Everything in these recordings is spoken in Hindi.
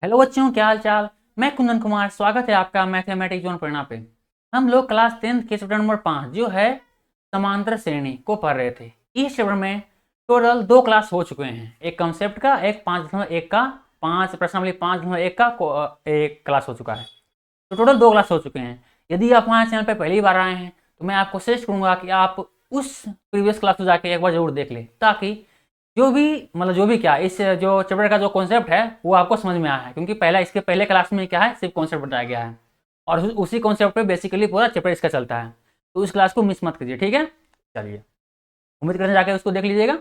हेलो बच्चों, क्या हाल चाल। मैं कुंदन कुमार, स्वागत है आपका मैथमेटिक्स जोन पढ़ना पे। हम लोग क्लास 10 के चैप्टर नंबर 5 जो है समांतर श्रेणी को पढ़ रहे थे। इस चैप्टर में टोटल 2 क्लास हो चुके हैं, एक कंसेप्ट का, एक 5.1 का, 5 प्रश्नावली 5.1 का एक क्लास हो चुका है। तो टोटल 2 क्लास हो चुके हैं। यदि आप हमारे चैनल पर पहली बार आए हैं तो मैं आपको सजेस्ट करूंगा कि आप उस प्रीवियस क्लास को जाके एक बार जरूर देख लें, ताकि जो भी क्या इस जो चैप्टर का जो कॉन्सेप्ट है वो आपको समझ में आया है। क्योंकि पहला इसके पहले क्लास में क्या है, सिर्फ कॉन्सेप्ट बताया गया है और उसी कॉन्सेप्ट पे बेसिकली पूरा चैप्टर इसका चलता है। तो उस क्लास को मिस मत कीजिए, ठीक है। चलिए, उम्मीद करते हैं जाके उसको देख लीजिएगा।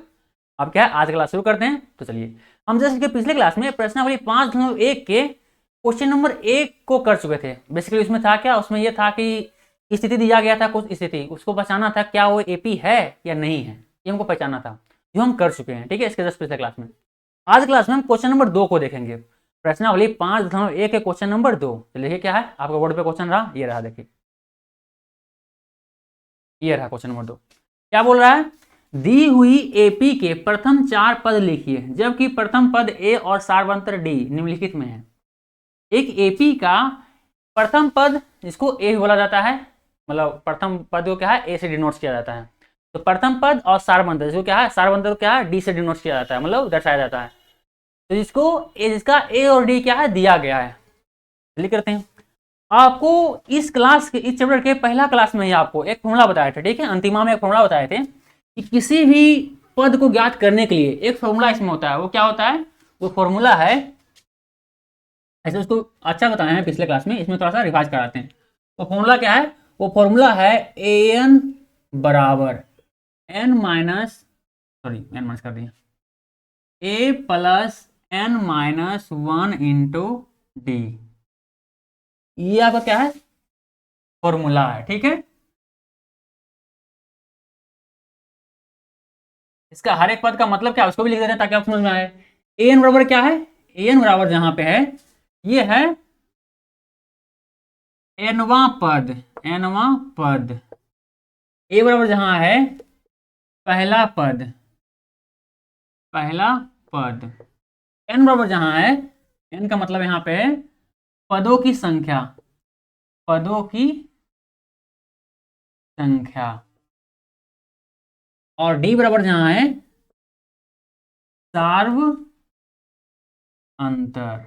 अब क्या है, आज क्लास शुरू करते हैं। तो चलिए, हम जैसे कि पिछले क्लास में प्रश्नावली 5.1 के क्वेश्चन नंबर 1 को कर चुके थे। बेसिकली उसमें था क्या, उसमें यह था कि स्थिति दिया गया था, कुछ स्थिति, उसको पहचाना था क्या वो एपी है या नहीं है, ये हमको पहचाना था, जो हम कर चुके हैं, ठीक है, इसके जस्ट पिछले क्लास में। आज क्लास में हम क्वेश्चन नंबर 2 को देखेंगे। प्रश्नावली 5.1 के क्वेश्चन नंबर 2। तो देखिए क्या है, आपका बोर्ड पे क्वेश्चन रहा, ये रहा, देखिए ये रहा क्वेश्चन नंबर 2। क्या बोल रहा है, दी हुई एपी के प्रथम 4 पद लिखिए जबकि प्रथम पद ए और सार्वंतर डी निम्नलिखित में है। एक एपी का प्रथम पद, जिसको ए बोला जाता है, मतलब प्रथम पद को क्या है, ए से डिनोट किया जाता है। तो प्रथम पद और सारबंधर, जिसको क्या है, सारबंधर को क्या है, डी से डिनोट किया जाता है, मतलब दर्शाया जाता है। तो जिसका ए और डी क्या है, दिया गया है। लिख करते हैं। आपको इस क्लास के, इस चैप्टर के पहला क्लास में ही आपको एक फॉर्मूला बताया था, ठीक है, अंतिमा में एक फॉर्मूला बताए थे कि किसी भी पद को ज्ञात करने के लिए एक फॉर्मूला इसमें होता है। वो क्या होता है, वो फॉर्मूला है, ऐसे उसको अच्छा बताया है पिछले क्लास में, इसमें थोड़ा सा रिवाइज कराते हैं। वो फॉर्मूला क्या है, वो फॉर्मूला है ए एन बराबर N minus, sorry N minus कर दिया, A plus N minus 1 into D. ये आपका क्या है, फॉर्मूला है, ठीक है। इसका हर एक पद का मतलब क्या है उसको भी लिख देते हैं ताकि आप समझ में आए। ए एन बराबर क्या है, ए एन बराबर जहां पे है, ये है एनवा पद, एनवा पद। ए बराबर जहां है पहला पद, पहला पद। एन बराबर जहां है, एन का मतलब यहां पे है पदों की संख्या, पदों की संख्या। और डी बराबर जहां है सार्व अंतर,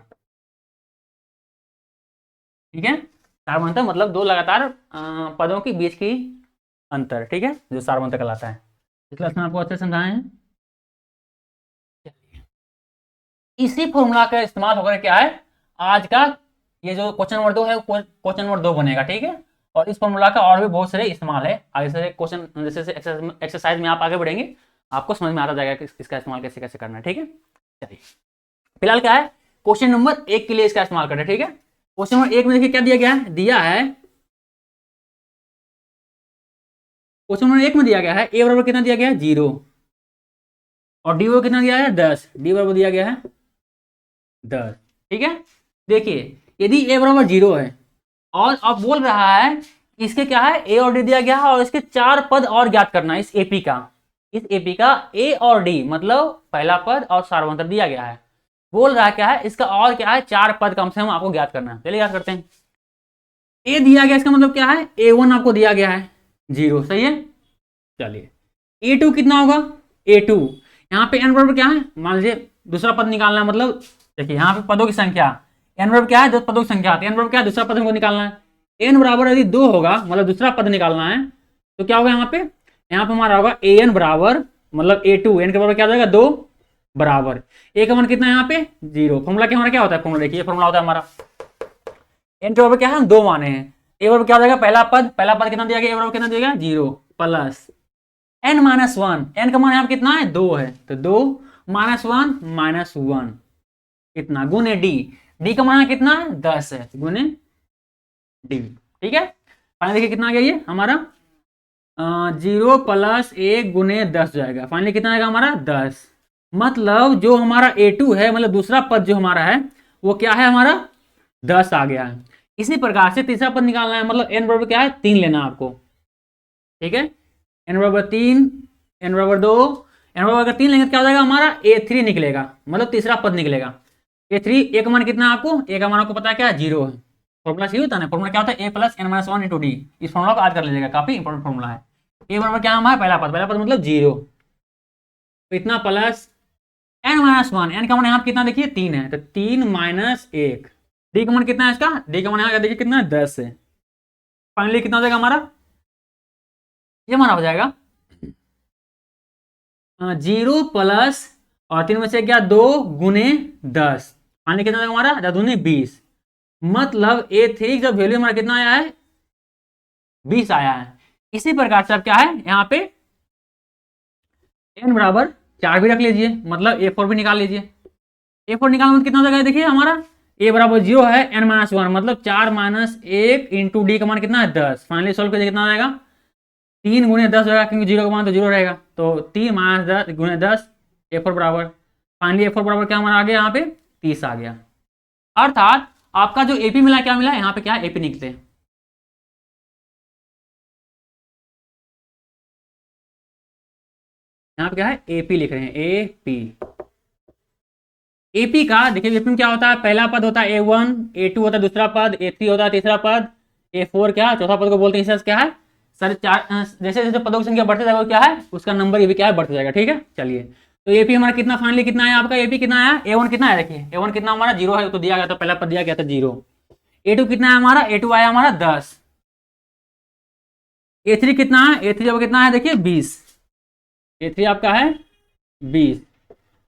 ठीक है। सार्व अंतर मतलब दो लगातार पदों के बीच की अंतर, ठीक है, जो सार्व अंतर कहलाता है। इस क्लास में आपको अच्छे समझाए हैं। इसी फॉर्मूला का इस्तेमाल होकर क्या है, आज का ये जो क्वेश्चन नंबर 2 है, क्वेश्चन नंबर 2 बनेगा, ठीक है। और इस फॉर्मूला का और भी बहुत सारे इस्तेमाल है, आगे से क्वेश्चन जैसे एक्सरसाइज में आप आगे बढ़ेंगे आपको समझ में आता जाएगा कि इसका इस्तेमाल कैसे कैसे करना है, ठीक है। चलिए, फिलहाल क्या है, क्वेश्चन नंबर 1 के लिए इसका इस्तेमाल करें, ठीक है। क्वेश्चन नंबर 1 में देखिए क्या दिया गया है, क्वेश्चन नंबर 1 में दिया गया है ए बराबर कितना दिया गया है, 0, और डी बराबर कितना दिया है, 10, डी बराबर दिया गया है 10, ठीक है। देखिए, यदि ए बराबर 0 है और अब बोल रहा है इसके क्या है, ए और डी दिया गया है और इसके 4 पद और ज्ञात करना है, इस एपी का ए और डी मतलब पहला पद और सार्वंतर दिया गया है। बोल रहा है क्या है, इसका और क्या है, 4 पद कम से कम आपको ज्ञात करना है। चलिए याद करते हैं। ए दिया गया, इसका मतलब क्या है, A1 आपको दिया गया है 0, सही है। चलिए, A2 कितना होगा, A2, यहाँ पे n बराबर क्या है, मान लीजिए दूसरा पद निकालना है, मतलब देखिए यहाँ पे पदों की संख्या, n बराबर क्या है, दो पदों की संख्या आती है, n बराबर क्या है, दूसरा पद हमको निकालना है। n बराबर यदि 2 होगा, मतलब दूसरा पद निकालना है, तो क्या होगा यहाँ पे हमारा होगा an बराबर, मतलब A2, n के बराबर क्या हो जाएगा, 2 बराबर a का मान कितना है यहाँ पे 0। फॉर्मूला क्या हमारा क्या होता है, फॉर्मूला देखिए, फॉर्मूला होता है हमारा n के बराबर क्या है, हम 2 माने हैं, a बराबर क्या हो जाएगा, पहला पद कितना दिया गया, a बराबर कितना दिया गया 0 प्लस n माइनस 1, n का मान यहाँ कितना है 2 है, तो 2 माइनस 1 माइनस 1 कितना, गुने डी का मान कितना है 10 है, गुने डी, ठीक है। फाइनल देखिए कितना आ गया ये हमारा 0 प्लस 1 गुने 10 जाएगा, फाइनली कितना आएगा हमारा 10। मतलब जो हमारा A2 है, मतलब दूसरा पद जो हमारा है वो क्या है, हमारा 10 आ गया है। इसी प्रकार से तीसरा पद निकालना है, मतलब n बराबर क्या है 3 लेना है आपको, ठीक है। n बराबर 3, n बराबर 2, n बराबर अगर 3 लेंगे तो क्या हो जाएगा हमारा A3 निकलेगा, मतलब तीसरा पद निकलेगा। A3 ए का मान कितना है आपको, ए का मान आपको पता है क्या है, 0 है। फॉर्मूला सही होता है ना, फॉर्मूला क्या होता है, a+n-1 इंटू डी। इस फॉर्मूला को याद कर लीजिएगा, काफी इंपॉर्टेंट फॉर्मूला है। ए बराबर क्या हमारा पहला पद मतलब 0, तो इतना प्लस n-1, n का मान यहाँ कितना देखिए 3 है, तो 3 माइनस 1। डी का मान कितना है इसका, डी का मान यहाँ देखिए कितना है 10 है। फाइनली कितना हो जाएगा हमारा, ये हमारा हो जाएगा 0 प्लस और 3 में से क्या 2 गुने 10। फाइनली कितना हो जाएगा हमारा 10 दूनी 20। मतलब A3 जब वैल्यू हमारा कितना आया है 20 आया है। इसी प्रकार से अब क्या है यहाँ पे n बराबर 4 भी रख लीजिए, मतलब A4 भी निकाल लीजिए। A4 निकालना कितना हो जाएगा देखिए हमारा, a बराबर 0 है, n-1 मतलब 4 माइनस 1 इंटू डी का मान कितना है 10। फाइनली सोल्व करिए कितना आ जाएगा, 3 गुने 10 होगा, क्योंकि 0 का मान तो 0 रहेगा, तो 3 माइनस 10 गुने 10 A4 बराबर। फाइनली A4 बराबर क्या हमारा आ गया यहाँ पे 30 आ गया। अर्थात आपका जो AP मिला क्या मिला, यहाँ पे क्या है AP निकले। यहाँ पे क्या है AP लिख रहे हैं, AP। AP का देखिए AP में क्या होता है, पहला पद होता है A1, A2 होता है दूसरा पद, A3 होता है तीसरा पद, A4 क्या चौथा पद को बोलते हैं। क्या है सर चार, जैसे जैसे पदों की संख्या बढ़ते जाएगा क्या है उसका नंबर ये भी क्या है बढ़ता जाएगा। ठीक है चलिए, तो AP हमारा कितना फाइनली कितना है आपका, AP कितना आया, A1 कितना है देखिए, A1 कितना हमारा 0 है तो दिया गया था, पहला पद दिया गया था 0। A2 कितना है हमारा, A2 आया हमारा 10। A3 कितना है, A3 अब कितना है देखिए 20। A3 आपका है 20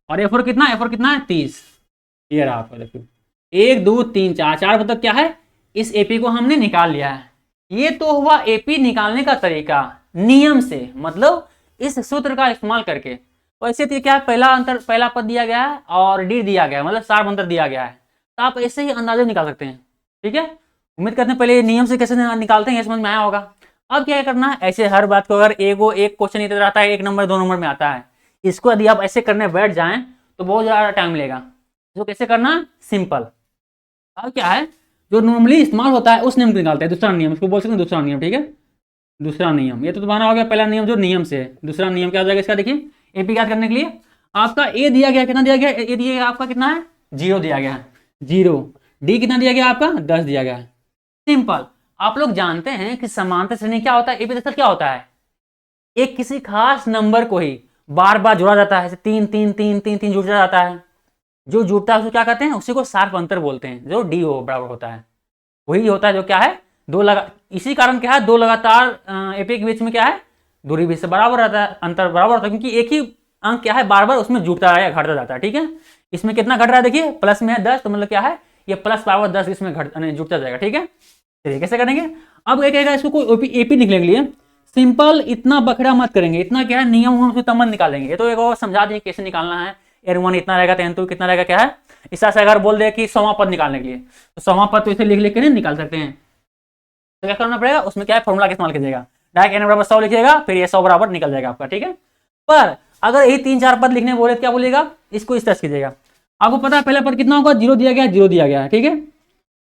और A4 कितना, A4 कितना है 30। ये रहा आपका देखिए 1 2 3 4, 4 मतलब क्या है इस AP को हमने निकाल लिया है। ये तो हुआ AP निकालने का तरीका नियम से, मतलब इस सूत्र का इस्तेमाल करके। वैसे तो क्या है पहला पद दिया गया है और डी दिया गया है, मतलब सार अंतर दिया गया है, तो आप ऐसे ही अंदाजा निकाल सकते हैं। ठीक है, उम्मीद करते हैं पहले नियम से कैसे निकालते हैं ये समझ में आया होगा। अब क्या करना है, ऐसे हर बात को अगर एक क्वेश्चन इधर आता है 1 नंबर 2 नंबर में आता है, इसको यदि आप ऐसे करने बैठ जाएं तो बहुत ज़्यादा टाइम लेगा। तो कैसे करना, सिंपल। अब क्या है जो नॉर्मली इस्तेमाल होता है उस नियम को निकालते हैं, दूसरा नियम उसको बोल सकते हैं दूसरा नियम। ठीक है, दूसरा नियम, ये तो तुम्हारा हो गया पहला नियम जो नियम से है। दूसरा नियम क्या हो जाएगा इसका देखिए, एपी याद करने के लिए आपका ए दिया गया कितना दिया गया, ए दिया गया आपका कितना है 0 दिया गया है 0। डी कितना दिया गया आपका 10 दिया गया है। सिंपल, आप लोग जानते हैं कि समांतर श्रेणी क्या होता है, एपी दशक क्या होता है, एक किसी खास नंबर को ही बार बार जोड़ा जाता है, 3 3 3 3 3 जुड़ा जाता है, जो जुड़ता है उसको क्या कहते हैं, उसी को शार्प अंतर बोलते हैं, जो डी ओ बराबर होता है वही होता है जो क्या है दो लगा, इसी कारण क्या है दो लगातार एपी के बीच में क्या है दूरी भी से बराबर रहता है, अंतर बराबर होता है, क्योंकि एक ही अंक क्या है बार बार उसमें जुड़ता है या घटता जाता है। ठीक है, इसमें कितना घट रहा है देखिए प्लस में है 10, तो मतलब क्या है ये प्लस पावर 10 इसमें जुड़ता जाएगा। ठीक है, चलिए कैसे करेंगे, अब एक इसको कोई एपी निकलने के लिए सिंपल इतना बखरा मत करेंगे, इतना क्या है नियम हम तब मत निकालेंगे, ये तो एक और समझा दें कैसे निकालना है। n1 इतना रहेगा तो n2 कितना रहेगा, क्या है इस तरह से अगर बोल दे कि 100वां पद निकालने के लिए, तो 100वां पद तो इसे लिख लिख के नहीं निकाल सकते हैं, तो क्या करना पड़ेगा उसमें क्या है फॉर्मूला का इस्तेमाल कीजिएगा, डायरेक्ट n बराबर 100 लिखिएगा फिर ये 100 बराबर निकल जाएगा आपका। ठीक है, पर अगर यही 3 4 पद लिखने बोले तो क्या बोलिएगा, इसको इस तरह से कीजिएगा। आपको पता है पहला पद कितना होगा 0 दिया गया है 0 दिया गया है। ठीक है,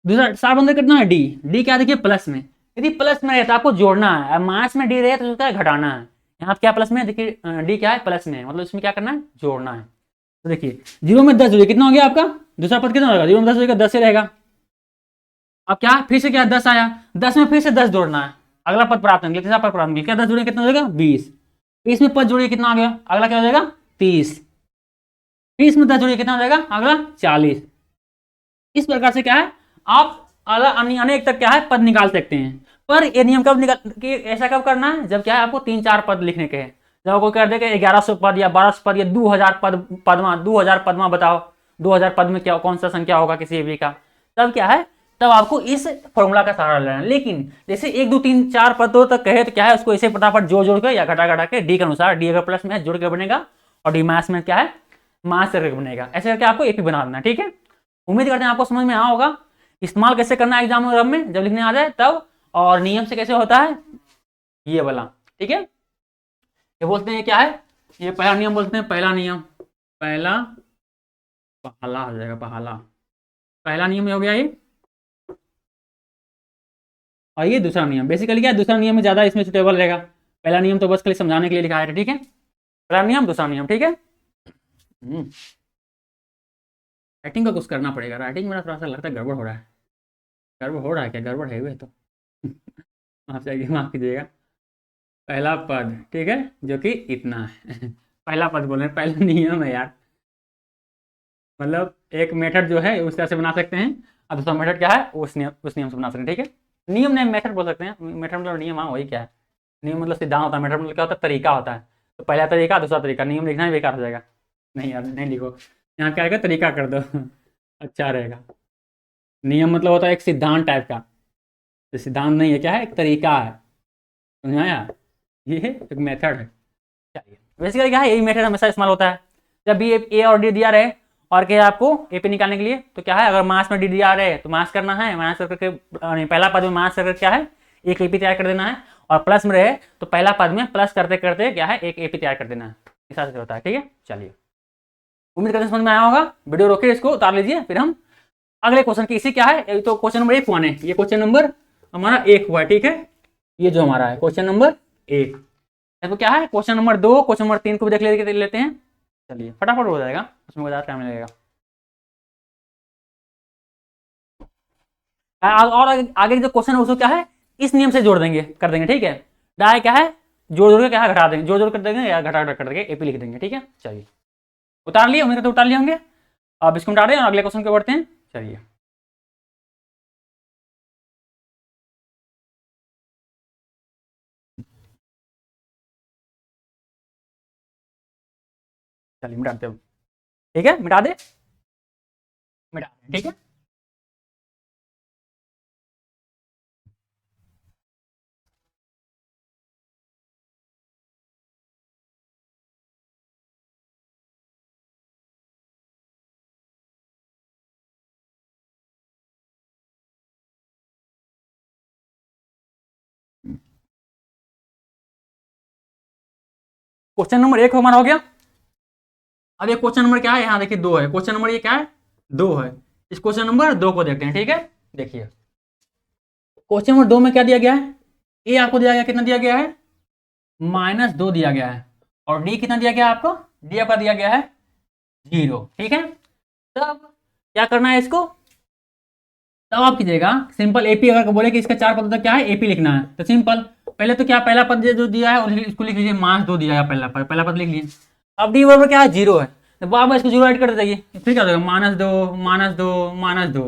दूसरा सार बंदर कितना है डी, डी क्या देखिए प्लस में, यदि प्लस में रहता आपको जोड़ना है, माइनस में डी रहे तो क्या घटाना है, यहाँ क्या प्लस में देखिए डी क्या है प्लस में, मतलब इसमें क्या करना है जोड़ना है। तो देखिए 0 में 10 जोड़िए कितना हो गया आपका, दूसरा पद कितना होगा 0 में 10 जोड़िएगा 10 से रहेगा। अब क्या फिर से क्या 10 आया, 10 में फिर से 10 जोड़ना है, अगला पद प्राप्त होंगे, तीसरा पद प्राप्त होंगे, क्या 10 जोड़िए कितना हो जाएगा 20, 20 में पद जोड़िए कितना आ गया, अगला क्या हो जाएगा 30, 30 में 10 जोड़िए कितना हो जाएगा अगला 40। इस प्रकार से क्या है आप अनेक तक क्या है पद निकाल सकते हैं। पर ये नियम कब निकाल कि ऐसा कब करना है जब क्या है आपको 3 4 पद लिखने के हैं, जब आपको कर दे 1100 पद या 1200 पद या 2000 पद, पदमा 2000 पदमा बताओ 2000 पद में क्या कौन सा संख्या होगा किसी भी का, तब क्या है तब आपको इस फॉर्मूला का सहारा लेना है। लेकिन जैसे 1 2 3 4 पदों तक कहे तो क्या है उसको ऐसे फटाफट जोड़ के या घटा घटा के डी के अनुसार, डी अगर प्लस में है जोड़ के बनेगा और डी माइनस में क्या है माइनस करके बनेगा, ऐसे करके आपको एपी बना देना। ठीक है, उम्मीद करते हैं आपको समझ में आया होगा, इस्तेमाल कैसे करना है एग्जाम में जब लिखने आ जाए तब, और नियम से कैसे होता है ये वाला। ठीक है, ये बोलते हैं क्या है, ये पहला नियम बोलते हैं, पहला नियम पहला पहला हो जाएगा पहला नियम हो गया ये, और ये दूसरा नियम बेसिकली क्या है दूसरा नियम में ज्यादा इसमें सुटेबल रहेगा, पहला नियम तो बस खाली समझाने के लिए लिखा है। ठीक है, पहला नियम दूसरा नियम। ठीक है, राइटिंग का कुछ करना पड़ेगा, राइटिंग मेरा थोड़ा सा लगता है गड़बड़ हो रहा है। गड़बड़ हो रहा है क्या? गड़बड़ है वे तो माफ चाहिए, माफ कीजिएगा। पहला पद, ठीक है, जो कि इतना है पहला पद बोल रहे हैं, पहला नियम है यार। मतलब एक मेथड जो है उस तरह से बना सकते हैं, और दूसरा मेथड क्या है उस नियम से बना सकते हैं, ठीक है। नियम नहीं, मेथड बोल सकते हैं। मेथड मतलब नियम, हाँ वही क्या है। नियम मतलब सिद्धांत होता है, मेथड मतलब क्या होता है, तरीका होता है। तो पहला तरीका, दूसरा तरीका, नियम लिखना ही बेकार हो जाएगा। नहीं यार नहीं लिखो, यहाँ क्या आएगा, तरीका कर दो अच्छा रहेगा। नियम मतलब होता है एक सिद्धांत टाइप का, तो सिद्धांत नहीं है, क्या है, एक तरीका है, समझ आया। ये एक मेथड है। चलिए, बेसिकली क्या है, यही मेथड हमेशा इस्तेमाल होता है जब भी ए और डी दिया रहे और क्या है आपको एपी निकालने के लिए। तो क्या है, अगर मास में डी दिया रहे तो मास करना है, मास करके पहला पद में मास करके क्या है, एक एपी तैयार कर देना है। और प्लस में रहे तो पहला पद में प्लस करते करते क्या है, एक एपी तैयार कर देना है। इस तरह से होता है, ठीक है। चलिए, उम्मीद करते हैं समझ में आया होगा। वीडियो रोके, इसको उतार लीजिए, फिर हम अगले क्वेश्चन की, इसी क्या है, तो क्वेश्चन नंबर 1 वन है, ये क्वेश्चन नंबर हमारा 1 हुआ है, ठीक है। ये जो हमारा है क्वेश्चन नंबर 1, तो क्या है क्वेश्चन नंबर 2, क्वेश्चन नंबर 3 को भी देख लेते हैं। चलिए फटाफट हो जाएगा, उसमें ज़्यादा टाइम लगेगा। और आगे जो क्वेश्चन है उसको क्या है, इस नियम से जोड़ देंगे, कर देंगे, ठीक है। डायरेक्ट क्या है, जोड़ जोड़ के क्या है घटा देंगे, जोड़ जोड़ कर देंगे या घटा घटा कर देंगे, एपी लिख देंगे, ठीक है। चलिए, उतार लिए, उम्मीद करते उतार लिए होंगे। अब इसको उतार दें और अगले क्वेश्चन को बढ़ते हैं। चलिए, चलिए मिटाते हैं, ठीक है, मिटा दे, मिटा दें, ठीक है। क्वेश्चन नंबर 1 हमारा हो गया। अब ये क्वेश्चन नंबर क्या है, यहाँ देखिए 2 है, क्वेश्चन नंबर ये क्या है, 2 है। इस क्वेश्चन नंबर 2 को देखते हैं, ठीक है। देखिए क्वेश्चन नंबर 2 में क्या दिया गया है, ए आपको दिया गया, कितना दिया गया है, -2 दिया गया है। और डी कितना दिया गया है आपको, डी आपका दिया गया है 0, ठीक है। तब क्या करना है इसको, तब आप कीजिएगा सिंपल, एपी अगर बोले कि इसका 4 पद होता क्या है, एपी लिखना है, तो सिंपल पहले तो क्या, पहला पद जो दिया है इसको लिख लीजिए, -2 दिया है, पहला पद लिख लीजिए। अब डी बराबर क्या है, 0 है, तो बार इसको 0 ऐड कर देंगे, फिर क्या हो जाएगा, -2 -2 -2,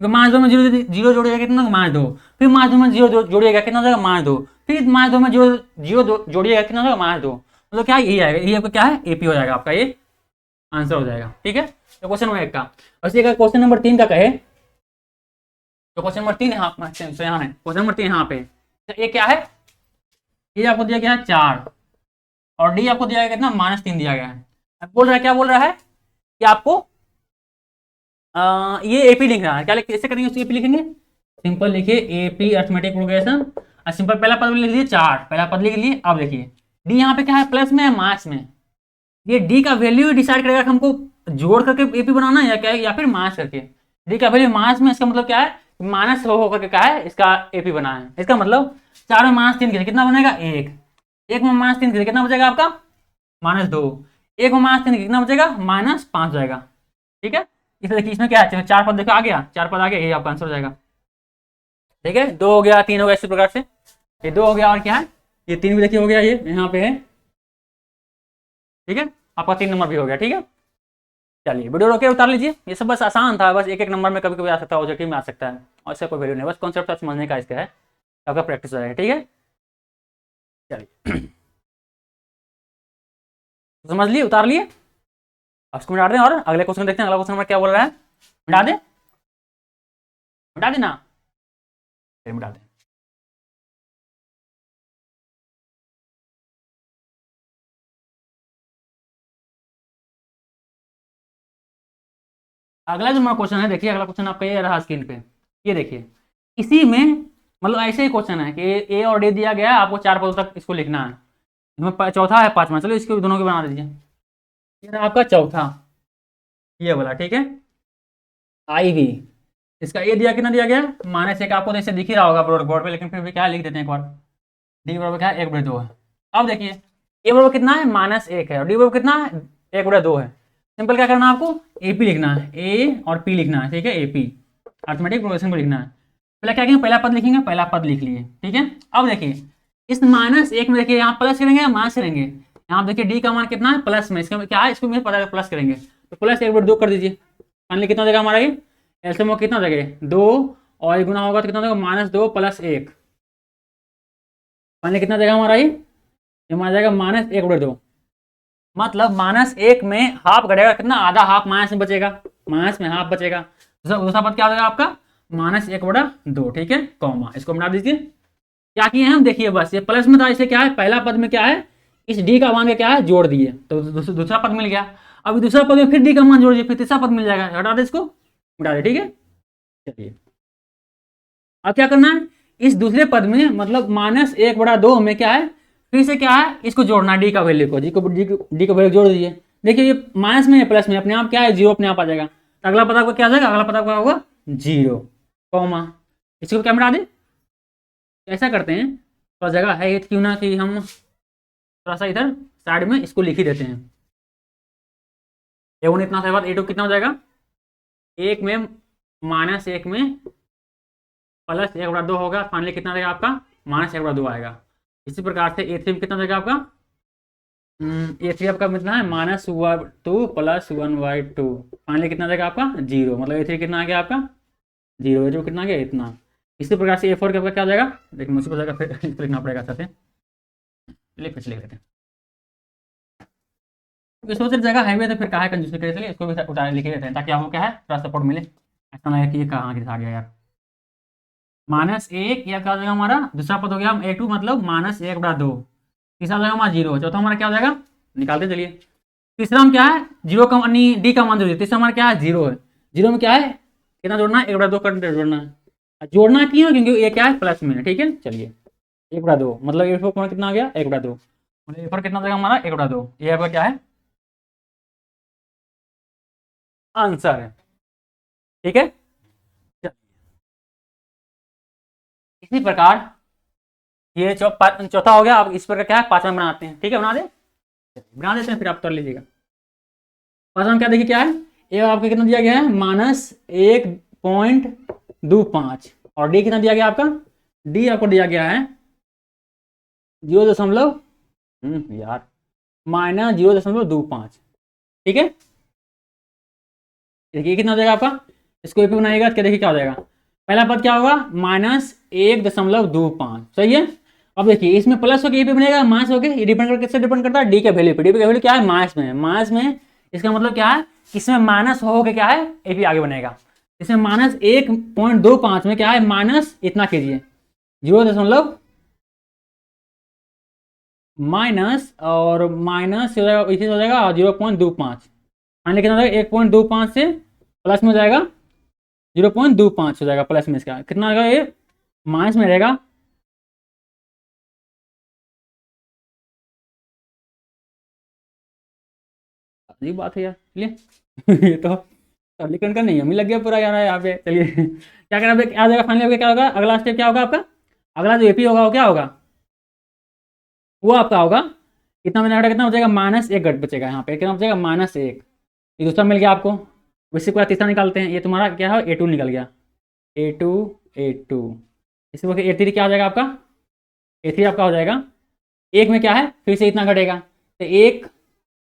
-2 में 0 0 जोड़िएगा कितना, -2, फिर -2 में 0 जोड़िएगा कितना हो जाएगा, -2, फिर -2 में 0 जोड़िएगा कितना हो जाएगा, -2। मतलब क्या यही आएगा, यही आपका क्या है, एपी हो जाएगा आपका, ये आंसर हो जाएगा, ठीक है। तो क्वेश्चन नंबर 1 का। और अगर क्वेश्चन नंबर 3 का कहे, तो क्वेश्चन नंबर 3 यहाँ यहाँ है, क्वेश्चन नंबर 3 यहाँ पे, तो ये क्या है, ये आपको दिया गया है 4 और डी आपको दिया गया कितना, -3 दिया गया है। अब बोल रहा है, क्या बोल रहा है कि आपको ये एपी लिख रहा है, क्या कैसे करेंगे उसको, एपी लिखेंगे, सिंपल लिखिए एपी अर्थमेटिक प्रोग्रेशन, और सिंपल पहला पद लिख लीजिए 4, पहला पद लिख लिए। अब देखिए डी यहाँ पे क्या है, प्लस में है, मास में, ये डी का वैल्यू डिसाइड करेगा कि हमको जोड़ करके एपी बनाना है या क्या, या फिर मास करके। डी का वैल्यू मास में, इसका मतलब क्या है, माइनस हो करके क्या है, इसका एपी बना है। इसका मतलब 4 में -3 कितना बनेगा, 1, 1 में -3 कितना बचेगा आपका, -2, 1 में -3 कितना बचेगा, -5 जाएगा, ठीक है। इसे देखिए, इसमें क्या है, 4 पद देखो आ गया, 4 पद आ गया, ये आपका आंसर हो जाएगा, ठीक है। 2 हो गया, 3 हो गया, इसी प्रकार से ये 2 हो गया, और क्या है, ये 3 भी देखिए हो गया, ये यहाँ पे है, ठीक है। आपका 3 नंबर भी हो गया, ठीक है। चलिए वीडियो रोके, उतार लीजिए, ये सब बस आसान था, बस एक एक नंबर में कभी कभी आ सकता है, ऑब्जेक्टिव में आ सकता है, और इसका कोई वैल्यू नहीं, बस कॉन्सेप्ट समझने का इसका है, आपका प्रैक्टिस हो जाएगा, ठीक है। चलिए समझ लिए, उतार लिए, अब इसको मिटा दें और अगले क्वेश्चन देखते हैं। अगला क्वेश्चन नंबर क्या बोल रहा है, मिटा दें, मिटा देना, फिर मिटा दें। अगला जो हमारा क्वेश्चन है, देखिए अगला क्वेश्चन आपका ये रहा स्क्रीन पे, ये देखिए, इसी में मतलब ऐसे ही क्वेश्चन है कि ए और डी दिया गया है, आपको 4 पदों तक इसको लिखना है। इसमें चौथा है, 5वां, चलो इसको दोनों को बना दीजिए। ये रहा आपका चौथा, ये वाला, ठीक है, आई वी, इसका ए दिया कितना दिया गया, -1, आपको जैसे दिख ही रहा होगा बोर्ड पे, लेकिन फिर भी क्या लिख देते हैं एक बार, डी बराबर क्या है, 1/2 है। अब देखिए ए बराबर कितना है, -1 है, और डी बराबर कितना है, 1/2 है। सिंपल क्या करना है आपको, एपी लिखना है, ए और पी लिखना है, ठीक है, एपी अर्थमेटिक प्रोग्रेशन को लिखना है। पहले क्या करेंगे, पहला पद लिखेंगे, पहला पद लिख लिए, ठीक है। अब देखिए इस -1 में देखिए यहाँ प्लस करेंगे या माइनस करेंगे, यहाँ देखिए डी का मान कितना है प्लस में, इसका क्या है, इसको मुझे पता है प्लस करेंगे, तो प्लस 1/2 कर दीजिए, फाइनली कितना देगा हमारा ये एलसीएम कितना देगा 2, और ये गुना होगा तो कितना देगा -2 + 1, फाइनली कितना देगा हमारा ये हमारा जाएगा -1/2, मतलब -1 में हाफ घटेगा कितना, आधा हाफ माइनस में बचेगा, माइनस में हाफ बचेगा, दूसरा पद क्या हो जाएगा आपका -1/2, ठीक है, कॉमा इसको मिटा दीजिए। क्या किए हम देखिए, बस ये प्लस में था, इसे क्या है पहला पद में क्या है इस डी का मान के क्या है जोड़ दिए, तो दूसरा पद मिल गया। अभी दूसरा पद में फिर डी का मान जोड़ दिए, फिर तीसरा पद मिल जाएगा, हटा दे इसको, मिटा दे, ठीक है। चलिए अब क्या करना है, इस दूसरे पद में मतलब -1/2 में क्या है, फिर से क्या है इसको जोड़ना है डी का वैल्यू को, डी का वैल्यू जोड़ दीजिए। देखिए ये माइनस में है प्लस में, अपने आप क्या है जीरो अपने आप आ जाएगा, तो अगला पद आपका क्या आ जाएगा, अगला पद आपका होगा 0, कॉमा इसको क्या मिटा दे। ऐसा करते हैं, थोड़ा जगह है ये, क्यों ना कि हम थोड़ा सा इधर साइड में इसको लिख ही देते हैं। A1 इतना सा A2 कितना हो जाएगा, 1 में -1 में +1/2 होगा, फाइनली कितना देगा आपका -1/2 आएगा। इसी प्रकार से A3 में कितना देगा आपका, A3 आपका कितना है -2 + 1/2, फाइनली कितना देगा आपका 0, मतलब A3 कितना आ गया आपका 0, A2 कितना आ गया इतना। इसी प्रकार से A4 का आपका क्या हो जाएगा, देखिए मुझको हो जाएगा, फिर लिखना पड़ेगा साथ में, चलिए फिर से लिख देते हैं, सोच रही जगह है तो फिर कहा है कंजूसी करे, चलिए इसको भी उतार लिखे देते हैं ताकि आपको क्या है थोड़ा सपोर्ट मिले, ऐसा ना है कि ये कहाँ के आ गया यार। -1 या क्या हो जाएगा हमारा, दूसरा पद हो गया A2 मतलब -1/2, तीसरा हो जाएगा हमारा 0, चौथा हमारा क्या हो जाएगा, निकालते चलिए। तीसरा हम क्या है जीरो का डी का मान जोड़िए, तीसरा हमारा क्या है 0 है, 0 में क्या है कितना जोड़ना है 1/2 कर जोड़ना है, जोड़ना क्यों क्योंकि ये क्या है प्लस में है, ठीक है। चलिए 1/2 मतलब A4 कितना आ गया 1/2, मतलब A4 कितना देगा हमारा 1/2, ये आपका क्या है आंसर है, ठीक है। इसी प्रकार ये चौथा हो गया, अब इस पर क्या है पांचवा बनाते हैं, ठीक है, बना देते हैं फिर आप कर लीजिएगा। पांचवा क्या देखिए क्या है, ये आपको कितना दिया गया है -1.25, और डी कितना दिया गया आपका, डी आपको दिया गया है 0 यार -0.25, ठीक है। देखिए कितना हो जाएगा आपका, इसको ए पे बनाइएगा क्या देखिए क्या हो जाएगा, पहला पद क्या होगा -1.25, सही है। अब देखिए इसमें प्लस होकर ए पे बनेगा, माइनस होकर ये डिपेंड करता है, किससे डिपेंड करता है डी के वैल्यू पे, डी का वैल्यू क्या है माइनस में है, माइनस में इसका मतलब क्या है इसमें माइनस हो के क्या है ए पी आगे बनेगा, इसमें -1.25 में क्या है माइनस इतना कीजिए 0 माइनस और माइनस इसी हो जाएगा 0.25, फाइनली कितना हो जाएगा 1.25 से प्लस में हो जाएगा 0.25 हो जाएगा, प्लस में इसका कितना आएगा ये माइनस में रहेगा, अजीब बात है यार, चलिए ये तो लिखने का नहीं है, हमें लग गया पूरा यार यहाँ पे। चलिए क्या करना है आ जाएगा फाइनली, क्या होगा अगला स्टेप क्या होगा आपका, अगला जो एपी होगा वो क्या होगा, वो आपका होगा कितना मैंने घटा कितना बचेगा -1 घट बचेगा, यहाँ पे कितना बचेगा -1, ये दूसरा मिल गया आपको, उसी को तीसरा निकालते हैं, ये तुम्हारा क्या है A2 निकल गया, A2 इसी वक्त A3 क्या हो जाएगा आपका, A3 आपका हो जाएगा एक में क्या है फिर से इतना घटेगा, तो एक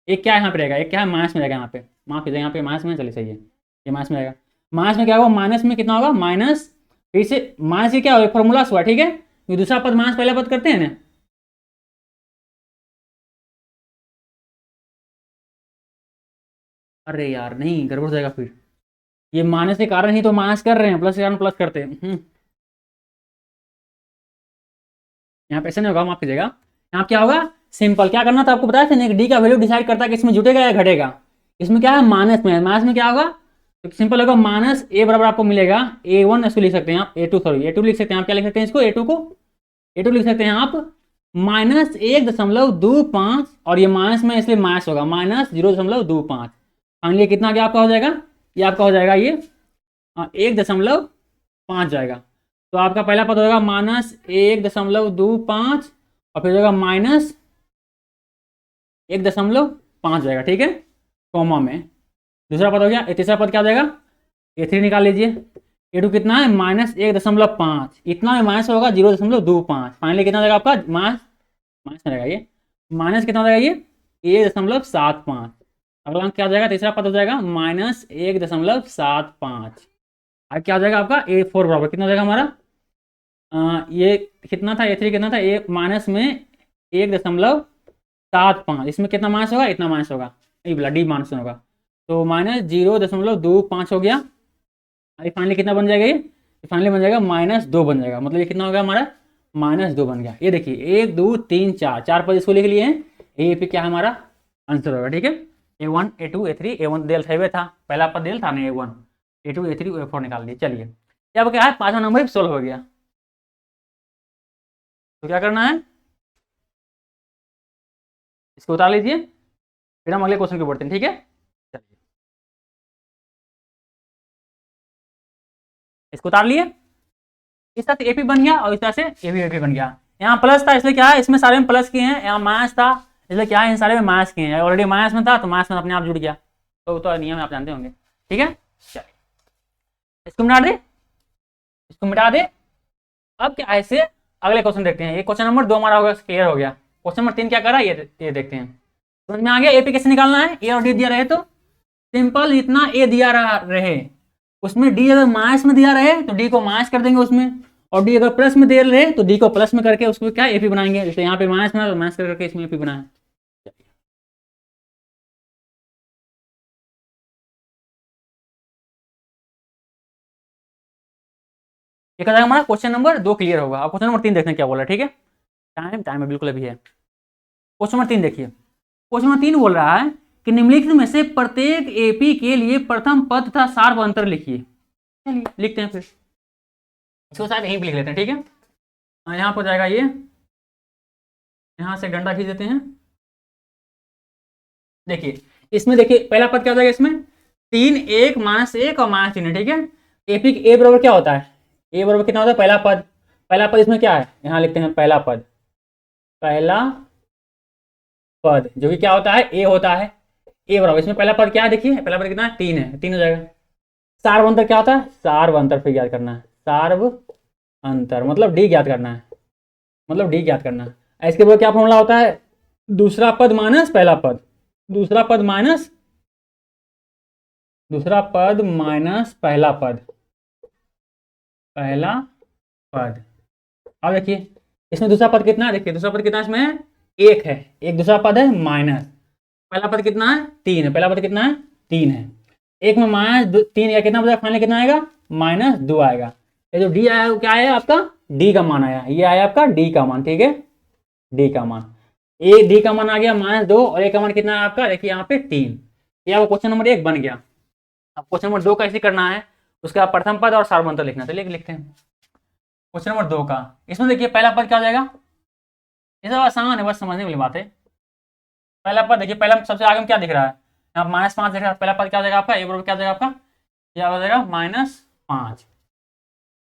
क्या यहाँ पे रहेगा, एक क्या है माइनस में रहेगा, यहाँ पे माफ कीजिएगा यहाँ पे माइनस में, चलिए सही है ये माइनस में रहेगा, माइनस में क्या होगा माइनस में कितना होगा माइनस, फिर से माइनस की क्या होगा फॉर्मूला हुआ, ठीक है, ये दूसरा पद माइनस पहला पद करते हैं ना, अरे यार नहीं गड़बड़ हो जाएगा फिर, ये माइनस के कारण ही तो माइनस कर रहे हैं, प्लस के कारण प्लस करते हैं, यहाँ पे ऐसा नहीं होगा, माफ कीजिएगा यहाँ क्या होगा सिंपल, क्या करना था आपको बताया था डी का वैल्यू डिसाइड करता है कि इसमें जुटेगा या घटेगा, इसमें क्या है माइनस में क्या होगा तो सिंपल होगा माइनस ए बराबर आपको मिलेगा A1, इसको लिख सकते हैं आप A2 लिख सकते हैं आप, क्या लिख सकते हैं इसको A2 लिख सकते हैं आप -1.25, और ये माइनस में इसलिए माइनस होगा -0.25, फाइनली कितना क्या आपका हो जाएगा, ये आपका हो जाएगा ये 1.5 जाएगा, तो आपका पहला पद होगा -1.25 और फिर होगा -1.5 जाएगा, ठीक है, कॉमा में दूसरा पद हो गया। तीसरा पद क्या हो जाएगा, A3 निकाल लीजिए। A2 कितना है, -1.5, इतना में माइनस होगा 0.25, फाइनली कितना हो जाएगा आपका, माइनस माइनस में रहेगा ये, माइनस कितना हो जाएगा ये 1.75। अगला अंक क्या हो जाएगा, तीसरा पद हो जाएगा -1.75। अब क्या हो जाएगा आपका A4 बराबर कितना हो जाएगा हमारा, ये कितना था A3 कितना था, ए माइनस में 1.75, इसमें कितना माइनस होगा, इतना माइनस होगा, ये बोला डी माइनस होगा, तो -0.25 हो गया। अभी फाइनली कितना बन जाएगा ये, फाइनली बन जाएगा -2 बन जाएगा, मतलब ये कितना हो गया हमारा, -2 बन गया। ये देखिए 1 2 3 4 4 पद इसको लिख लिए हैं, ये पे क्या हमारा आंसर होगा। ठीक है, A1 A2 A3, A1 देल था था, पहला पद देल था ना A1 A2 A3 A4 निकाल दिए। चलिए अब क्या है, 5वां नंबर सोल्व हो गया, तो क्या करना है, इसको उतार लीजिए, फिर हम अगले क्वेश्चन को बढ़ते हैं। ठीक है, चलिए इसको उतार लिए, इस तरह से एपी बन गया और इस तरह से एपी बन गया। यहाँ प्लस था इसलिए क्या है, इसमें सारे में प्लस किए हैं, यहाँ माइनस था इसलिए क्या है, इन सारे में माइनस किए हैं, ऑलरेडी माइनस में था तो माइनस में अपने आप जुड़ गया, तो नियम आप जानते होंगे। ठीक है, चलिए इसको मिटा दे, इसको मिटा दे। अब क्या ऐसे अगले क्वेश्चन देखते हैं, ये क्वेश्चन नंबर 2 हमारा होगा, क्लियर हो गया। क्वेश्चन नंबर 3 क्या कर रहा है ये देखते हैं, समझ में आ गया। एपी कैसे निकालना है, ए और डी दिया रहे तो सिंपल, इतना ए दिया रहे उसमें डी अगर माइनस में दिया रहे तो डी को माइनस कर देंगे उसमें, और डी अगर प्लस में दे रहे तो डी को प्लस में करके उसको क्या एपी बनाएंगे, जैसे यहाँ पे माइनस में तो माइनस करके इसमें एपी बनाए। ये क्या हमारा क्वेश्चन नंबर 2 क्लियर होगा। अब क्वेश्चन नंबर 3 देखते हैं क्या बोला। ठीक है, टाइम है बिल्कुल अभी है। क्वेश्चन नंबर 3 देखिए, क्वेश्चन नंबर 3 बोल रहा है कि निम्नलिखित में से प्रत्येक एपी के लिए प्रथम पद तथा सार्व अंतर लिखिए। चलिए लिखते हैं, फिर इसको शायद यहीं पे लिख लेते हैं। ठीक है, यहाँ पर जाएगा ये, यहाँ से डंडा खींच देते हैं। देखिए इसमें देखिए पहला पद क्या हो जाएगा, इसमें 3 1 -1 और -3 है। ठीक है, एपी ए बराबर क्या होता है, ए बराबर कितना होता है, पहला पद, पहला पद इसमें क्या है, यहाँ लिखते हैं पहला पद, पहला पद जो कि क्या होता है ए होता है, ए बराबर इसमें पहला पद क्या है, देखिए पहला पद कितना है, 3 है, 3 हो जाएगा। सार्व अंतर क्या होता है, सार्व अंतर फिर ज्ञात करना है, सार्व अंतर मतलब डी ज्ञात करना है, मतलब डी ज्ञात करना है। इसके बाद क्या फॉर्मूला होता है, दूसरा पद माइनस पहला पद, दूसरा पद माइनस पहला पद, पहला पद। अब देखिए इसमें दूसरा पद कितना है, देखिए दूसरा पद कितना है, इसमें 1 है, एक दूसरा पद है माइनस, पहला पद कितना है 3 है, पहला पद कितना है 3 है, एक में -3 या कितना बचा, फाइनली कितना आएगा -2 आएगा। ये जो डी आया वो क्या आया आपका, डी का मान आया, ये आया आपका डी का मान। ठीक है, डी का मान, ए डी का मान आ गया -2 और ए का मान कितना है आपका, देखिए यहाँ पे 3। ये आपको क्वेश्चन नंबर 1 बन गया। अब क्वेश्चन नंबर 2 कैसे करना है, उसका प्रथम पद और सार्व अंतर लिखना, चलिए लिखते हैं क्वेश्चन नंबर 2 का। इसमें देखिए पहला पद क्या हो जाएगा, ये सब आसान है, बस समझने वाली बात है। पहला पद देखिए, पहला सबसे आगे में क्या दिख रहा है, यहाँ -5 दिख रहा है, पहला पद क्या हो जाएगा आपका, ए बराबर क्या हो जाएगा आपका, क्या हो जाएगा -5,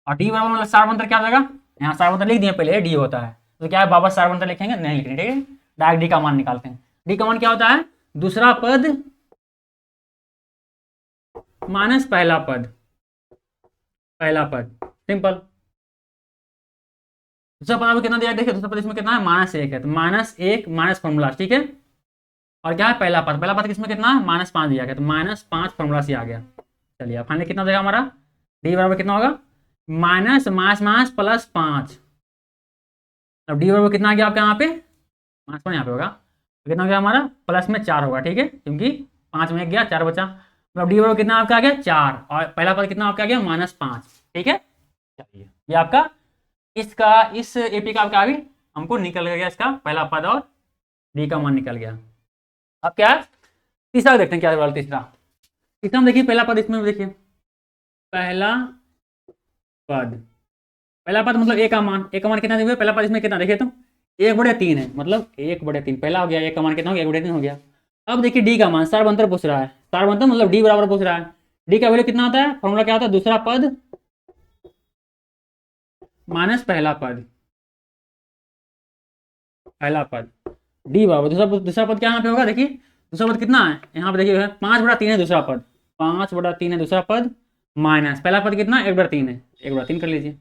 और डी बराबर मतलब सार्व अंतर क्या हो जाएगा, यहाँ सार्व अंतर लिख दिए पहले, डी होता है तो क्या है वापस सार्व अंतर लिखेंगे, नहीं लिखेंगे। ठीक है, डायरेक्ट डी का मान निकालते हैं। डी का मान क्या होता है, दूसरा पद माइनस पहला पद, पहला पद, सिंपल। दूसरा पद कितना दिया, देखिए दूसरा पद इसमें कितना है -1 है, तो -1 माइनस फॉर्मूला। ठीक है, और क्या है पहला पद, पहला पद किसमें कितना है -5 दिया गया, तो -5 फॉर्मूला से आ गया। चलिए फाइनली कितना देगा हमारा, डी बराबर कितना होगा, माइनस माइनस +5, अब डी बराबर कितना आ गया आपका यहाँ पे, -5 यहाँ पे होगा, तो कितना हो गया हमारा +4 होगा। ठीक है, क्योंकि 5 में 1 गया 4 बचा, मतलब डी बराबर कितना आपका आ गया 4, और पहला पद कितना आपका आ गया -5। ठीक है, चलिए ये आपका इसका इस एपी का आपका अभी हमको निकल गया, इसका पहला पद और डी का मान निकल गया। अब क्या है तीसरा देखते हैं, क्या है तीसरा, तीसरा में देखिए पहला पद, इसमें देखिए पहला पद, पहला पद मतलब ए का मान, ए का मान कितना देखिए, पहला पद इसमें कितना देखिए तो 1/3 है, मतलब 1/3 पहला हो गया, ए का मान कितना हो गया 1/3 हो गया। अब देखिए डी का मान, सार्व अंतर पूछ रहा है, सार्व अंतर मतलब डी बराबर पूछ रहा है, डी का वैल्यू कितना होता है, फॉर्मूला क्या होता है, दूसरा पद माइनस पहला पद, पहला पद डी बराबर दूसरा पद क्या यहाँ पे होगा, देखिए दूसरा पद कितना है यहाँ पे देखिए 5/3 है दूसरा पद, 5/3 है दूसरा पद, माइनस पहला पद कितना 1/3 है, 1/3 कर लीजिए।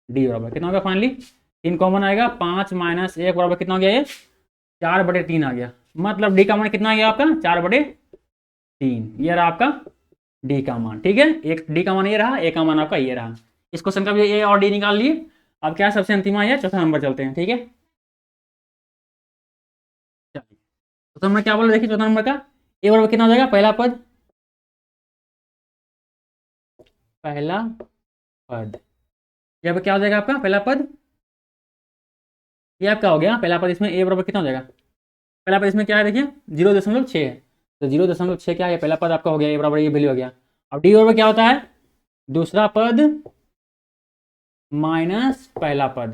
डी बराबर कितना होगा फाइनली 3 कॉमन आएगा, 5 - 1 बराबर कितना हो गया ये 4/3 आ गया। मतलब डी का मान कितना आ गया आपका 4/3, ये रहा आपका डी का मान। ठीक है, एक डी का मान ये रहा, ए का मान आपका ये रहा। इस क्वेश्चन का भी ए और डी निकाल लिए। अब क्या सबसे अंतिम आया चौथा नंबर चलते हैं। ठीक है, चलिए तो हमने क्या बोला देखिए चौथा नंबर का ए बराबर कितना हो जाएगा पहला पद, पहला पद यहाँ पे क्या हो जाएगा आपका पहला पद, ये आपका हो गया पहला पद। इसमें ए बराबर कितना हो जाएगा पहला पद, इसमें क्या है देखिए 0.6 है, तो 0.6 क्या है पहला पद आपका हो गया, ए बराबर ये वैल्यू हो गया। अब डी बराबर क्या होता है दूसरा पद माइनस पहला पद,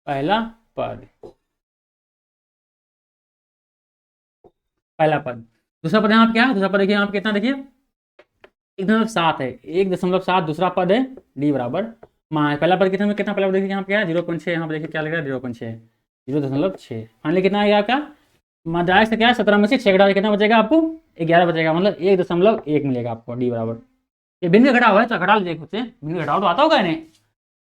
पहला पद, पहला पद। दूसरा पद यहाँ पे क्या है, दूसरा पद देखिए यहाँ पे कितना देखिए 1.7 है, 1.7 दूसरा पद है, डी बराबर पहला पद कितना में कितना पहला पद देखिए यहाँ पे क्या है 0.6, यहाँ पे देखिए क्या लग रहा है 0.6, 0.6 फाइनली कितना आएगा आपका मजाक से क्या है 17 में से 6 घटा कितना बचेगा आपको 11 बचेगा, मतलब 1.1 मिलेगा आपको डी बराबर। ये भिन्न घटा हुआ है तो घटा लीजिए खुद से, भिन्न घटाओ तो आता होगा इन्हें,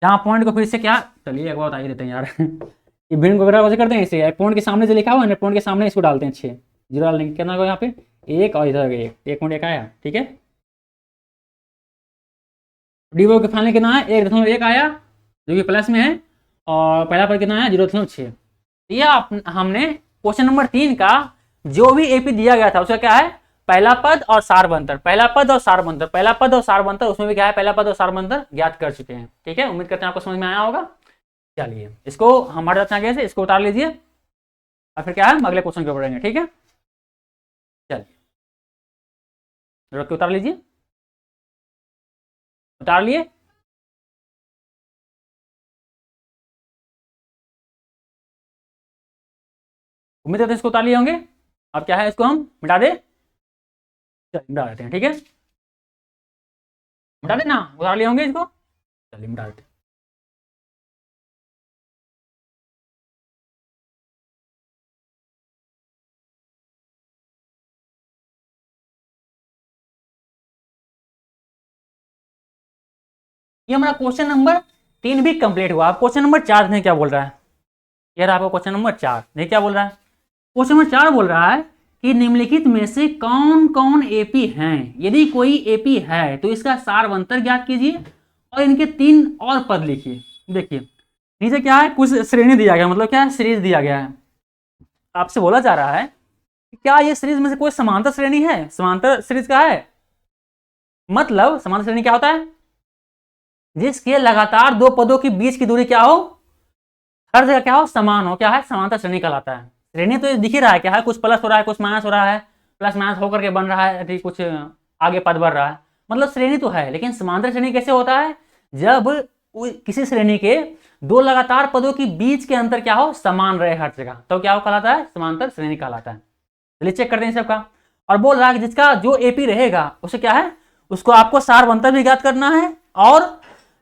जहाँ पॉइंट को फिर से क्या चलिए एक बार बता ही देते हैं यार ये भिन्न को घटा कैसे करते हैं, इसे पॉइंट के सामने जो लिखा हुआ है ना पॉइंट के सामने इसको डालते हैं 6 जीरो डाल देंगे कितना होगा यहाँ पे 1 और इधर 1 आया। ठीक है, डी बराबर फाइनल कितना है 1.1 आया जो कि प्लस में है, और पहला पर कितना आया 0.6। ये हमने क्वेश्चन नंबर 3 का जो भी एपी दिया गया था उसका क्या है पहला पद और सारबंतर, पहला पद और सारबंतर, पहला पद और सारबंतर, उसमें भी क्या है पहला पद और सारबंतर ज्ञात कर चुके हैं। ठीक है, उम्मीद करते हैं आपको समझ में आया होगा। चलिए इसको हमारे साथ आगे से इसको उतार लीजिए और फिर क्या है हम अगले क्वेश्चन के बढ़ेंगे। ठीक है, चलिए रख के उतार लीजिए, उतार लिए। उम्मीद करते हैं इसको उतार लिए होंगे। अब क्या है इसको हम मिटा दे, चलिए मिटा देते हैं। ठीक है, मिटा देना, उतार लिए होंगे इसको, चलिए मिटा देते हैं। ये हमारा क्वेश्चन नंबर 3 भी कंप्लीट हुआ। अब क्वेश्चन नंबर 4 में क्या बोल रहा है, ये रहा आपका क्वेश्चन नंबर 4। देखिए क्या बोल रहा है, क्वेश्चन नंबर 4 बोल रहा है कि निम्नलिखित में से कौन कौन एपी हैं, यदि कोई एपी है तो इसका सारवंतर ज्ञात कीजिए और इनके 3 और पद लिखिए। देखिए नीचे क्या है कुछ श्रेणी दिया गया, मतलब क्या है सीरीज दिया गया है। आपसे बोला जा रहा है कि क्या ये सीरीज में से कोई समांतर श्रेणी है, समांतर सीरीज का है, मतलब समांतर श्रेणी क्या होता है जिसके लगातार 2 पदों के बीच की दूरी क्या हो हर जगह क्या हो समान हो, क्या है समांतर श्रेणी कहलाता है। श्रेणी तो दिख ही रहा है क्या है कुछ प्लस हो रहा है कुछ माइनस हो रहा है, प्लस माइनस होकर के बन रहा है, कुछ आगे पद बढ़ रहा है, मतलब श्रेणी तो है। लेकिन समांतर श्रेणी कैसे होता है जब किसी श्रेणी के 2 लगातार पदों के बीच के अंतर क्या हो समान रहे हर जगह, तो क्या हो कहलाता है समांतर श्रेणी कहलाता है। चलिए चेक करते हैं सबका। और बोल रहा है कि जिसका जो एपी रहेगा उसे क्या है उसको आपको सारवंतर भी ज्ञात करना है और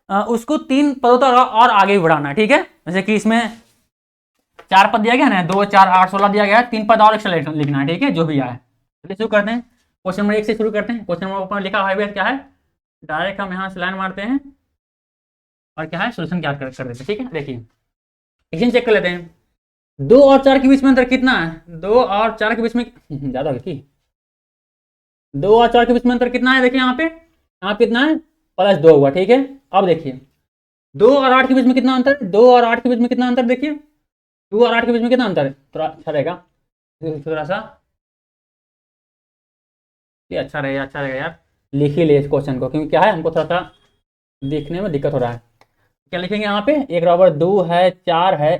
उसको 3 पदों तक और आगे भी बढ़ाना है। ठीक है, जैसे कि इसमें 4 पद दिया गया ना 2 4 8 16 दिया गया है, 3 पद और एक्स्ट्रा लिखना है। ठीक है, जो भी आए चलिए शुरू करते हैं। क्वेश्चन नंबर 1 से शुरू करते हैं। क्वेश्चन नंबर ऊपर लिखा हुआ है क्या है, डायरेक्ट हम यहाँ से लाइन मारते हैं और क्या है सोल्यूशन ज्ञात कर देते हैं। ठीक है, देखिए इक्वेशन चेक कर लेते हैं। 2 और 4 के बीच में अंतर कितना है, 2 और 4 के बीच में ज्यादा हो गया 2 और 4 के बीच में अंतर कितना है, देखिए यहाँ पे कितना है +2 हुआ। ठीक है, अब देखिए 2 और 8 के बीच में कितना अंतर है, 2 और 8 के बीच में कितना अंतर, देखिए 2 और 8 के बीच में कितना अंतर है, थोड़ा अच्छा रहेगा, थोड़ा सा ये अच्छा रहेगा यार, लिख ही ले इस क्वेश्चन को, क्योंकि क्या है हमको थोड़ा सा देखने में दिक्कत हो रहा है। क्या लिखेंगे यहाँ पे 1 बराबर 2 है 4 है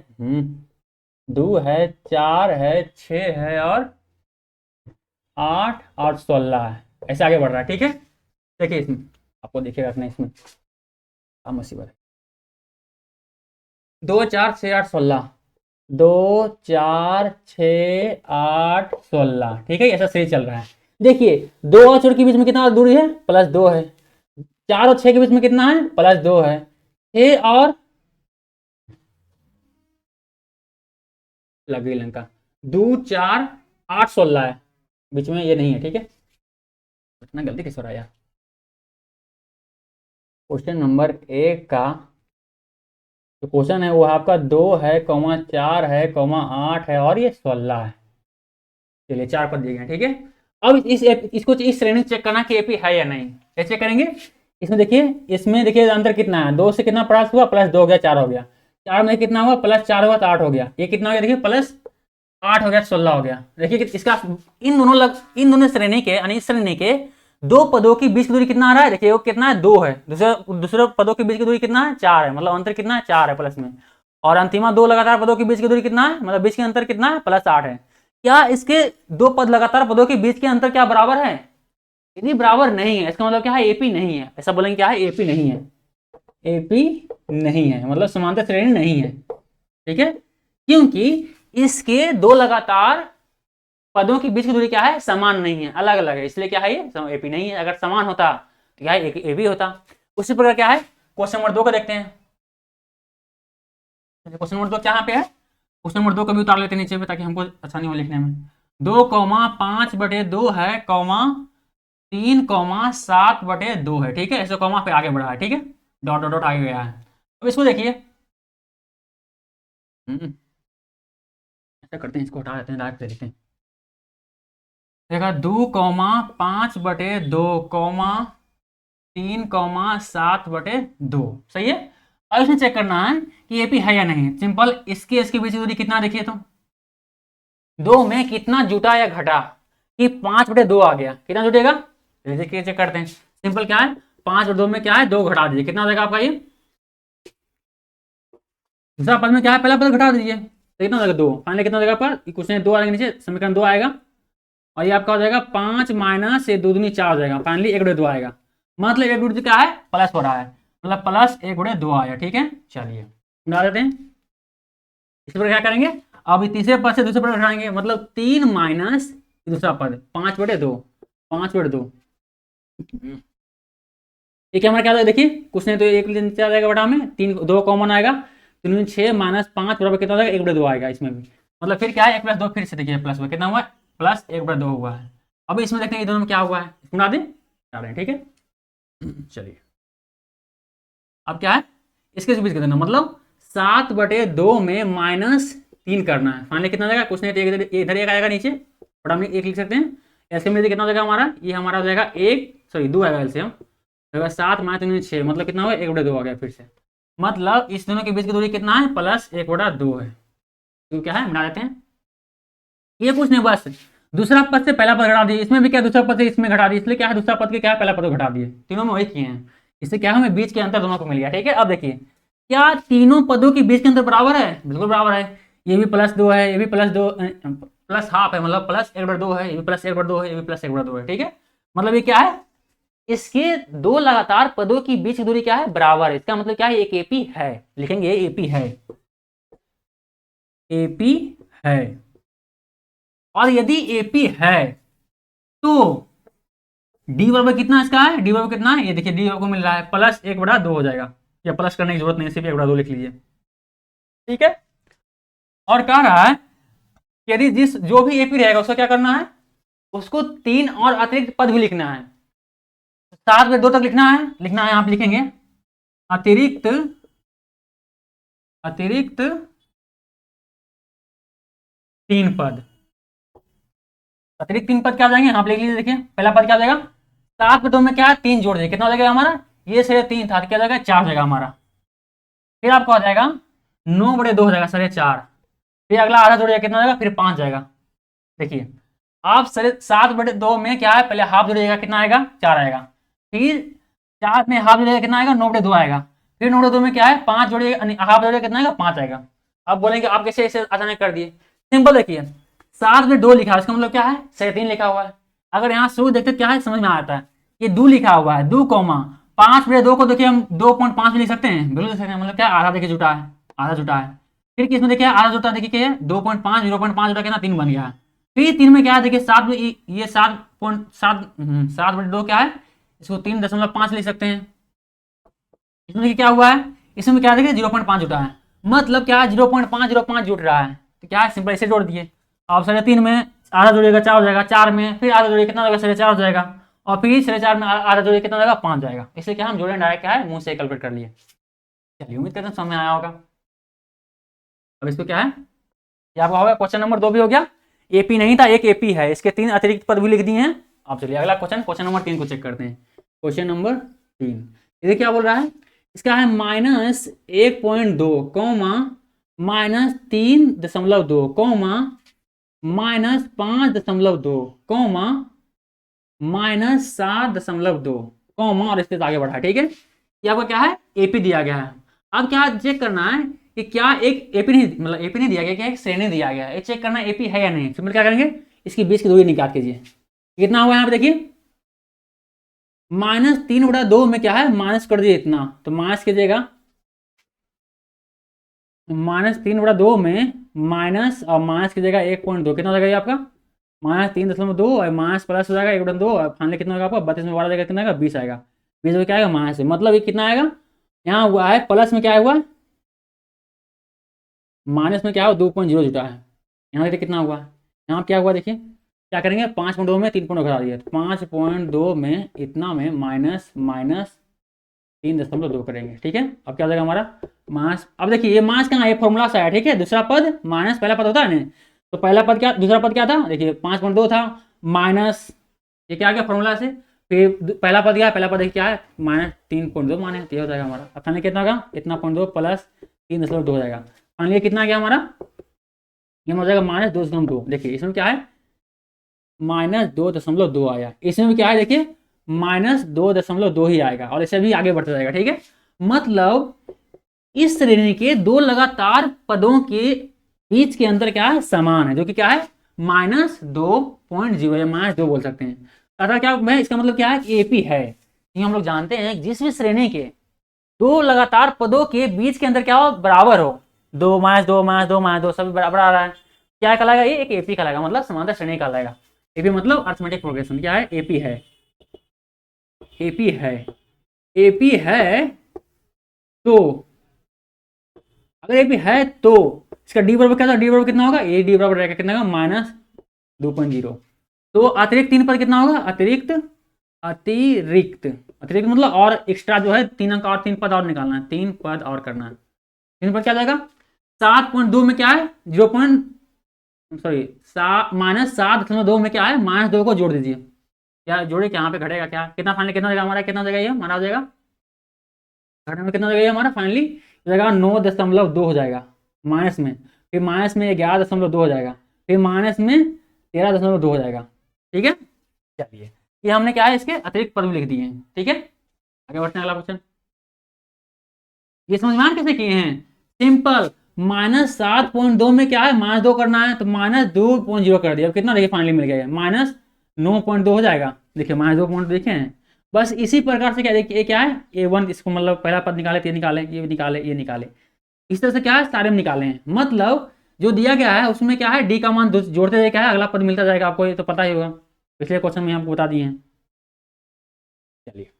2 है 4 है 6 है और 8 और 16 है, ऐसे आगे बढ़ रहा है। ठीक है, देखिए इसमें आपको देखिएगा अपने इसमें मुसीबत है 2 4 6 8 16, 2 4 6 8 16। ठीक है, ऐसा सही चल रहा है। देखिए 2 और 4 के बीच में कितना दूरी है +2 है, 4 और 6 के बीच में कितना है +2 है, 6 और लगी लंका 2 4 8 16 है, बीच में ये नहीं है, ठीक है। इतना गलती कैसे हो रहा है यार। क्वेश्चन नंबर 1 का जो क्वेश्चन है वो आपका 2 है, कौमा 4 है, कौमा 8 है और ये 16 है। चलिए 4 पद दिए गए हैं, ठीक है। अब इसको इस श्रेणी चेक करना कि एपी है या नहीं, कैसे करेंगे। इसमें देखिए, अंतर कितना है, 2 से कितना प्लस हुआ, +2 हो गया, 4 हो गया। 4 में कितना हुआ, +4 हुआ तो 8 हो गया। ये कितना हो गया देखिए, +8 हो गया, 16 हो गया। देखिए कि इसका इन दोनों श्रेणी के, यानी इस श्रेणी के दो पदों की बीच की दूरी कितना आ रहा है, देखिए वो कितना है, 2 है। दूसरे पदों के बीच की दूरी कितना है, 4 है, मतलब अंतर कितना है, 4 है प्लस में। और अंतिमा 2 लगातार पदों के बीच की दूरी कितना है, मतलब बीच के अंतर कितना है, +8 है। क्या इसके 2 पद लगातार पदों के बीच के अंतर क्या बराबर है। यदि बराबर नहीं है, इसका मतलब क्या है, एपी नहीं है। ऐसा बोलेंगे क्या है, एपी नहीं है, एपी नहीं है, मतलब समांतर श्रेणी नहीं है, ठीक है। क्योंकि इसके 2 लगातार पदों के बीच की दूरी क्या है, समान नहीं है, अलग अलग है, इसलिए क्या है, ये एपी नहीं है। अगर समान होता तो क्या है, एपी होता। उसी प्रकार क्या है, क्वेश्चन नंबर 2 को देखते हैं। क्वेश्चन नंबर 2 क्या पे है, क्वेश्चन नंबर 2 को भी उतार लेते हैं नीचे पे, ताकि हमको आसानी हो लिखने में। 2,5/2 है, 3,7/2 है, ठीक है। ऐसे कॉमा पे आगे बढ़ा है, ठीक है, डॉट डॉट डॉट आगे गया है। अब इसको देखिए, ऐसा करते हैं, इसको हटा देते हैं, डायरेक्ट देखते हैं। देखा 2,5/2, 3,7/2, सही है। अब इसमें चेक करना है कि एपी है या नहीं। सिंपल, इसके बीच की दूरी कितना देखिए तो, 2 में कितना जुटा या घटा, कि 5/2 आ गया, कितना जुटेगा, देखिए चेक करते हैं। सिंपल क्या है, 5/2 में क्या है, 2 घटा दीजिए, कितना हो जाएगा आपका ये। दूसरा पद में क्या है, पहला पद घटा दीजिए तो कितना हो जाएगा, 2। फाइनली कितना हो जाएगा पर, क्वेश्चन 2 आएगा नीचे, समीकरण 2 आएगा। और ये आपका हो जाएगा 5 माइनस ये 2 दूनी 4 हो जाएगा। फाइनली 1/2 आएगा, मतलब 1/2 क्या है, प्लस हो रहा है, मतलब +1/2 आया, ठीक है। चलिए बना देते हैं। इस पर क्या करेंगे, अब तीसरे पद से दूसरे पद घटाएंगे, मतलब 3 माइनस दूसरा पद 5/2, 5/2। ये क्या हमारा क्या देखिए, कुछ नहीं तो 1 नीचे आ जाएगा बटा में, 3 2 कॉमन आएगा, 3 6 माइनस 5 बराबर कितना हो जाएगा, 1/2 आएगा इसमें भी। मतलब फिर क्या है, 1+2, फिर से देखिए प्लस में कितना हुआ है, +1/2 हुआ है। अब इसमें देखते हैं ये दोनों में क्या हुआ है, बना दें, बता रहे हैं, ठीक है। चलिए अब क्या है, इसके बीच देना, मतलब 7/2 में -3 करना है। फाइनली कितना जाएगा, कुछ नहीं तो इधर 1 आएगा नीचे, और हम 1 लिख सकते हैं। ऐसे में कितना हो जाएगा हमारा, ये हमारा हो जाएगा 2 आएगा एलसीएम, 7 माइनस 3 6, मतलब कितना हुआ, 1/2 आ गया फिर से। मतलब इस दोनों के बीच की दूरी कितना है, +1/2 है। तो क्या है, बना देते हैं। ये कुछ नहीं, बस दूसरा पद से पहला पद घटा दिए, इसमें भी क्या दूसरा पद से इसमें घटा दिए, इसलिए क्या है, दूसरा पद के क्या है, पहला पद घटा दिए, तीनों में वही किए हैं। इससे क्या हमें बीच के अंतर दोनों को मिल गया, ठीक है। अब देखिए, क्या तीनों पदों के बीच के अंतर बराबर है, बिल्कुल बराबर है। ये भी +2 है, ये भी +2 +½ है, मतलब +1/2 है, ये भी +1/2 है, ये भी +1/2 है, ठीक है। मतलब ये क्या है, इसके 2 लगातार पदों की बीच की दूरी क्या है, बराबर है। इसका मतलब क्या है, एक एपी है, लिखेंगे एपी है, एपी है। और यदि एपी है तो डी बराबर कितना इसका है, डी बराबर कितना है, ये देखिए डी आपको मिल रहा है +1/2 हो जाएगा, या प्लस करने की जरूरत नहीं, सिर्फ 1/2 लिख लीजिए, ठीक है। और कह रहा है यदि जो भी एपी रहेगा उसका क्या करना है, उसको 3 और अतिरिक्त पद भी लिखना है। 7/2 तक लिखना है, यहाँ पे लिखेंगे अतिरिक्त 3 पद। अतिरिक्त 3 पद क्या जाएंगे, यहाँ पे लिख लीजिए। देखिए पहला पद क्या हो जाएगा, 7/2 में क्या है, 3 जोड़ देंगे, कितना हो जाएगा हमारा, ये 3 था, क्या जाएगा, 4 हो जाएगा हमारा। फिर आपका हो जाएगा 9/2 हो जाएगा, 4.5। फिर अगला आधा जोड़िएगा, कितना हो जाएगा, फिर 5 जाएगा। देखिए आप 7/2 में क्या है, पहले हाफ जोड़िएगा, कितना आएगा, 4 आएगा। फिर 4 में हाफ जोड़िएगा, कितना आएगा, 9/2 आएगा। फिर 9/2 में क्या है, 5 जोड़िएगा, हाफ जोड़िएगा, कितना आएगा, 5 आएगा। अब बोलेंगे आप कैसे ऐसे अचानक कर दिए, सिंपल देखिए 7/2 लिखा है, इसका मतलब क्या है, 3.5 लिखा हुआ है। अगर यहाँ शुरू देखते क्या है, समझ में आता है, ये 2 लिखा हुआ है, 2, 5/2 को देखिए हम 2.5 भी लिख सकते हैं, बिल्कुल लिख सकते हैं। मतलब क्या, आधा देखिए जुटा है, आधा जुटा है। फिर किसमें देखिए आधा जुटा, देखिए 2.5 0.5 जुटा, कितना 3 बन गया है। फिर 3 में क्या है, देखिए 7, ये 7/2 क्या है, इसको 3.5 लिख सकते हैं। इसमें देखिए क्या हुआ है, इसमें क्या देखिए 0.5 जुटा है, मतलब क्या है 0.5 0.5 जुट रहा है, तो क्या है, सिंपल इसे जोड़ दिए। अब 3.5 में आधा जोड़िएगा 4 हो जाएगा, 4 में फिर आधा जोड़िए कितना हो जाएगा, 4.5 हो जाएगा, और फिर 4.5 में आधा जोड़िए कितना हो जाएगा, 5 जाएगा। इसलिए क्या हम जोड़े डायरेक्ट क्या है मुंह से कैलकुलेट कर लिए। चलिए उम्मीद करते हैं समझ में आया होगा। अब इसको क्या है, ये आपका हो गया क्वेश्चन नंबर 2 भी हो गया। एपी नहीं था, एक एपी है, इसके 3 अतिरिक्त पद भी लिख दिए हैं। अब चलिए अगला क्वेश्चन नंबर 3 को चेक करते हैं। क्वेश्चन नंबर 3 ये क्या बोल रहा है, इसका है -1.2 कौमा -3.2 कौमा -5.2 कौमा -7.2 कौमा, और इससे आगे बढ़ा। ठीक है, ये आपका क्या है, एपी दिया गया है। अब क्या चेक करना है कि क्या एक एपी नहीं, मतलब एपी नहीं दिया गया, क्या एक श्रेणी दिया गया है, ये चेक करना एपी है या नहीं। सिंपल क्या करेंगे, इसकी बीच की दूरी निकाल कीजिए। कितना हुआ यहाँ पे देखिए, -3/2 में क्या है, माइनस कर दिए इतना, तो माइनस कीजिएगा, -3/2 में माइनस और माइनस कीजिएगा 1.2, कितना हो जाएगा ये आपका -3.2 और माइनस प्लस हो जाएगा 1/2 और फाइनली कितना होगा आपका 32 में 12 जाएगा, कितना आएगा 20 आएगा। 20 में क्या आएगा माइनस है, मतलब ये कितना आएगा, यहाँ हुआ है प्लस में क्या हुआ, माइनस में क्या हुआ 2.0 जुटा है। यहाँ देखिए कितना हुआ, यहाँ क्या हुआ देखिए, क्या करेंगे 5.2 में 3 घटा दिए, 5.2 में इतना में माइनस माइनस 3.2 करेंगे। ठीक है, अब क्या हो जाएगा हमारा माइनस। अब देखिए ये माइनस कहाँ है, ये फॉर्मूला से आया। ठीक है, दूसरा पद माइनस पहला पद होता है ना, तो पहला पद क्या, दूसरा पद क्या था देखिए 5.2 था माइनस, ये क्या आ गया फॉर्मूला से, फिर पहला पद क्या है, पहला पद क्या है -3.2 माने, ये हो जाएगा हमारा। अब फाइनली कितना होगा, इतना 0.2 प्लस 3.2 हो जाएगा, फाइनली कितना आ गया हमारा, ये हो जाएगा -2.2। देखिए इसमें क्या है -2.2 आया, इसमें भी क्या है देखिए -2.2 ही आएगा, और इसे भी आगे बढ़ता जाएगा। ठीक है, मतलब इस श्रेणी के दो लगातार पदों के बीच के अंतर क्या है, समान है, जो कि क्या है -2.0 या -2 बोल सकते हैं। अर्थात क्या है, इसका मतलब क्या है कि एपी है। हम लोग जानते हैं जिस भी श्रेणी के दो लगातार पदों के बीच के अंदर क्या हो, बराबर हो, 2 -2 -2 -2 सभी बराबर आ रहा है, क्या कहलाएगा, ये एक एपी कहलाएगा, मतलब समांतर श्रेणी कहलाएगा। एपी मतलब अर्थमेटिक प्रोग्रेशन, क्या है एपी है, एपी है, एपी है। तो अगर एपी है तो इसका डी बराबर क्या था, डी बराबर कितना होगा, ए डी बराबर रहेगा कितना होगा -2.0। तो अतिरिक्त 3 पद कितना होगा, अतिरिक्त अतिरिक्त अतिरिक्त मतलब और एक्स्ट्रा जो है 3 अंक और 3 पद और निकालना है, 3 पद और करना है। 3 पद क्या जाएगा 7.2 में क्या है 0 सॉरी -7.2 में क्या है -2 को जोड़ दीजिए, क्या जोड़े क्या, यहाँ पे घटेगा क्या, कितना फाइनली कितना देगा हमारा, कितना देगा ये हमारा हो जाएगा, घटने में कितना देगा ये हमारा फाइनली जाएगा 9.2 हो जाएगा माइनस में, फिर माइनस में 11.2 हो जाएगा, फिर माइनस में 13.2 हो जाएगा। ठीक है, चलिए ये हमने क्या है इसके अतिरिक्त पद भी लिख दिए हैं। ठीक है, आगे बढ़ते हैं अगला क्वेश्चन। ये समझ में कैसे किए हैं, सिंपल, -7.2 में क्या है -2 करना है, तो -2.0 कर दिया, अब कितना देखिए फाइनली मिल गया -9.2 हो जाएगा। देखिए -2.2 देखे हैं, बस इसी प्रकार से क्या देखिए क्या है A1, इसको मतलब पहला पद निकाले, ये निकाले, ये निकाले, ये निकाले, इस तरह से क्या है सारे में निकाले हैं। मतलब जो दिया गया है उसमें क्या है डी का मान जोड़ते जाए क्या है अगला पद मिलता जाएगा, आपको ये तो पता ही होगा, पिछले क्वेश्चन में आपको बता दिए हैं। चलिए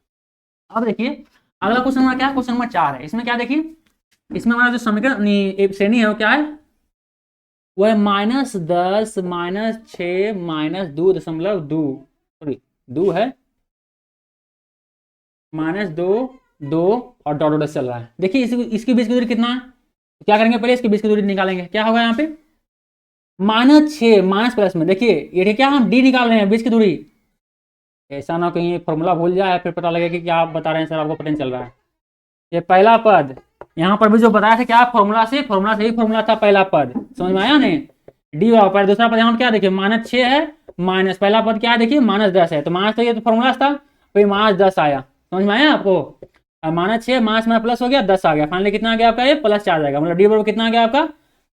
अब देखिए अगला क्वेश्चन हमारा क्या है, क्वेश्चन नंबर 4 है। इसमें क्या देखिए, इसमें हमारा जो समीकरण श्रेणी है वो क्या है, वो है -10 -6 -2.2 सॉरी 2 है, -2 2 और डॉट डॉट चल रहा है। देखिए इसके बीच की दूरी कितना है, क्या करेंगे पहले इसके बीच की दूरी निकालेंगे, क्या होगा यहाँ पे -6 माइनस प्लस में, देखिए ये क्या हम डी निकाल रहे हैं बीच की दूरी, ऐसा ना कहीं फॉर्मूला भूल जाए फिर पता लगे कि क्या आप बता रहे हैं सर, आपको पता नहीं चल रहा है। ये पहला पद यहाँ पर भी जो बताया था क्या फॉर्मूला से ही फॉर्मूला था, पहला पद समझ में आया नहीं, डी बराबर, दूसरा पद यहाँ क्या देखिए -6 है, माइनस पहला पद क्या है देखिए -10 है, तो माइनस तो ये तो फॉर्मूला था, फिर -10 आया, समझ में आया आपको, -6 माइनस में प्लस हो गया 10 आ गया, फाइनली कितना आ गया आपका ये +4 जाएगा, मतलब डी बराबर कितना आ गया आपका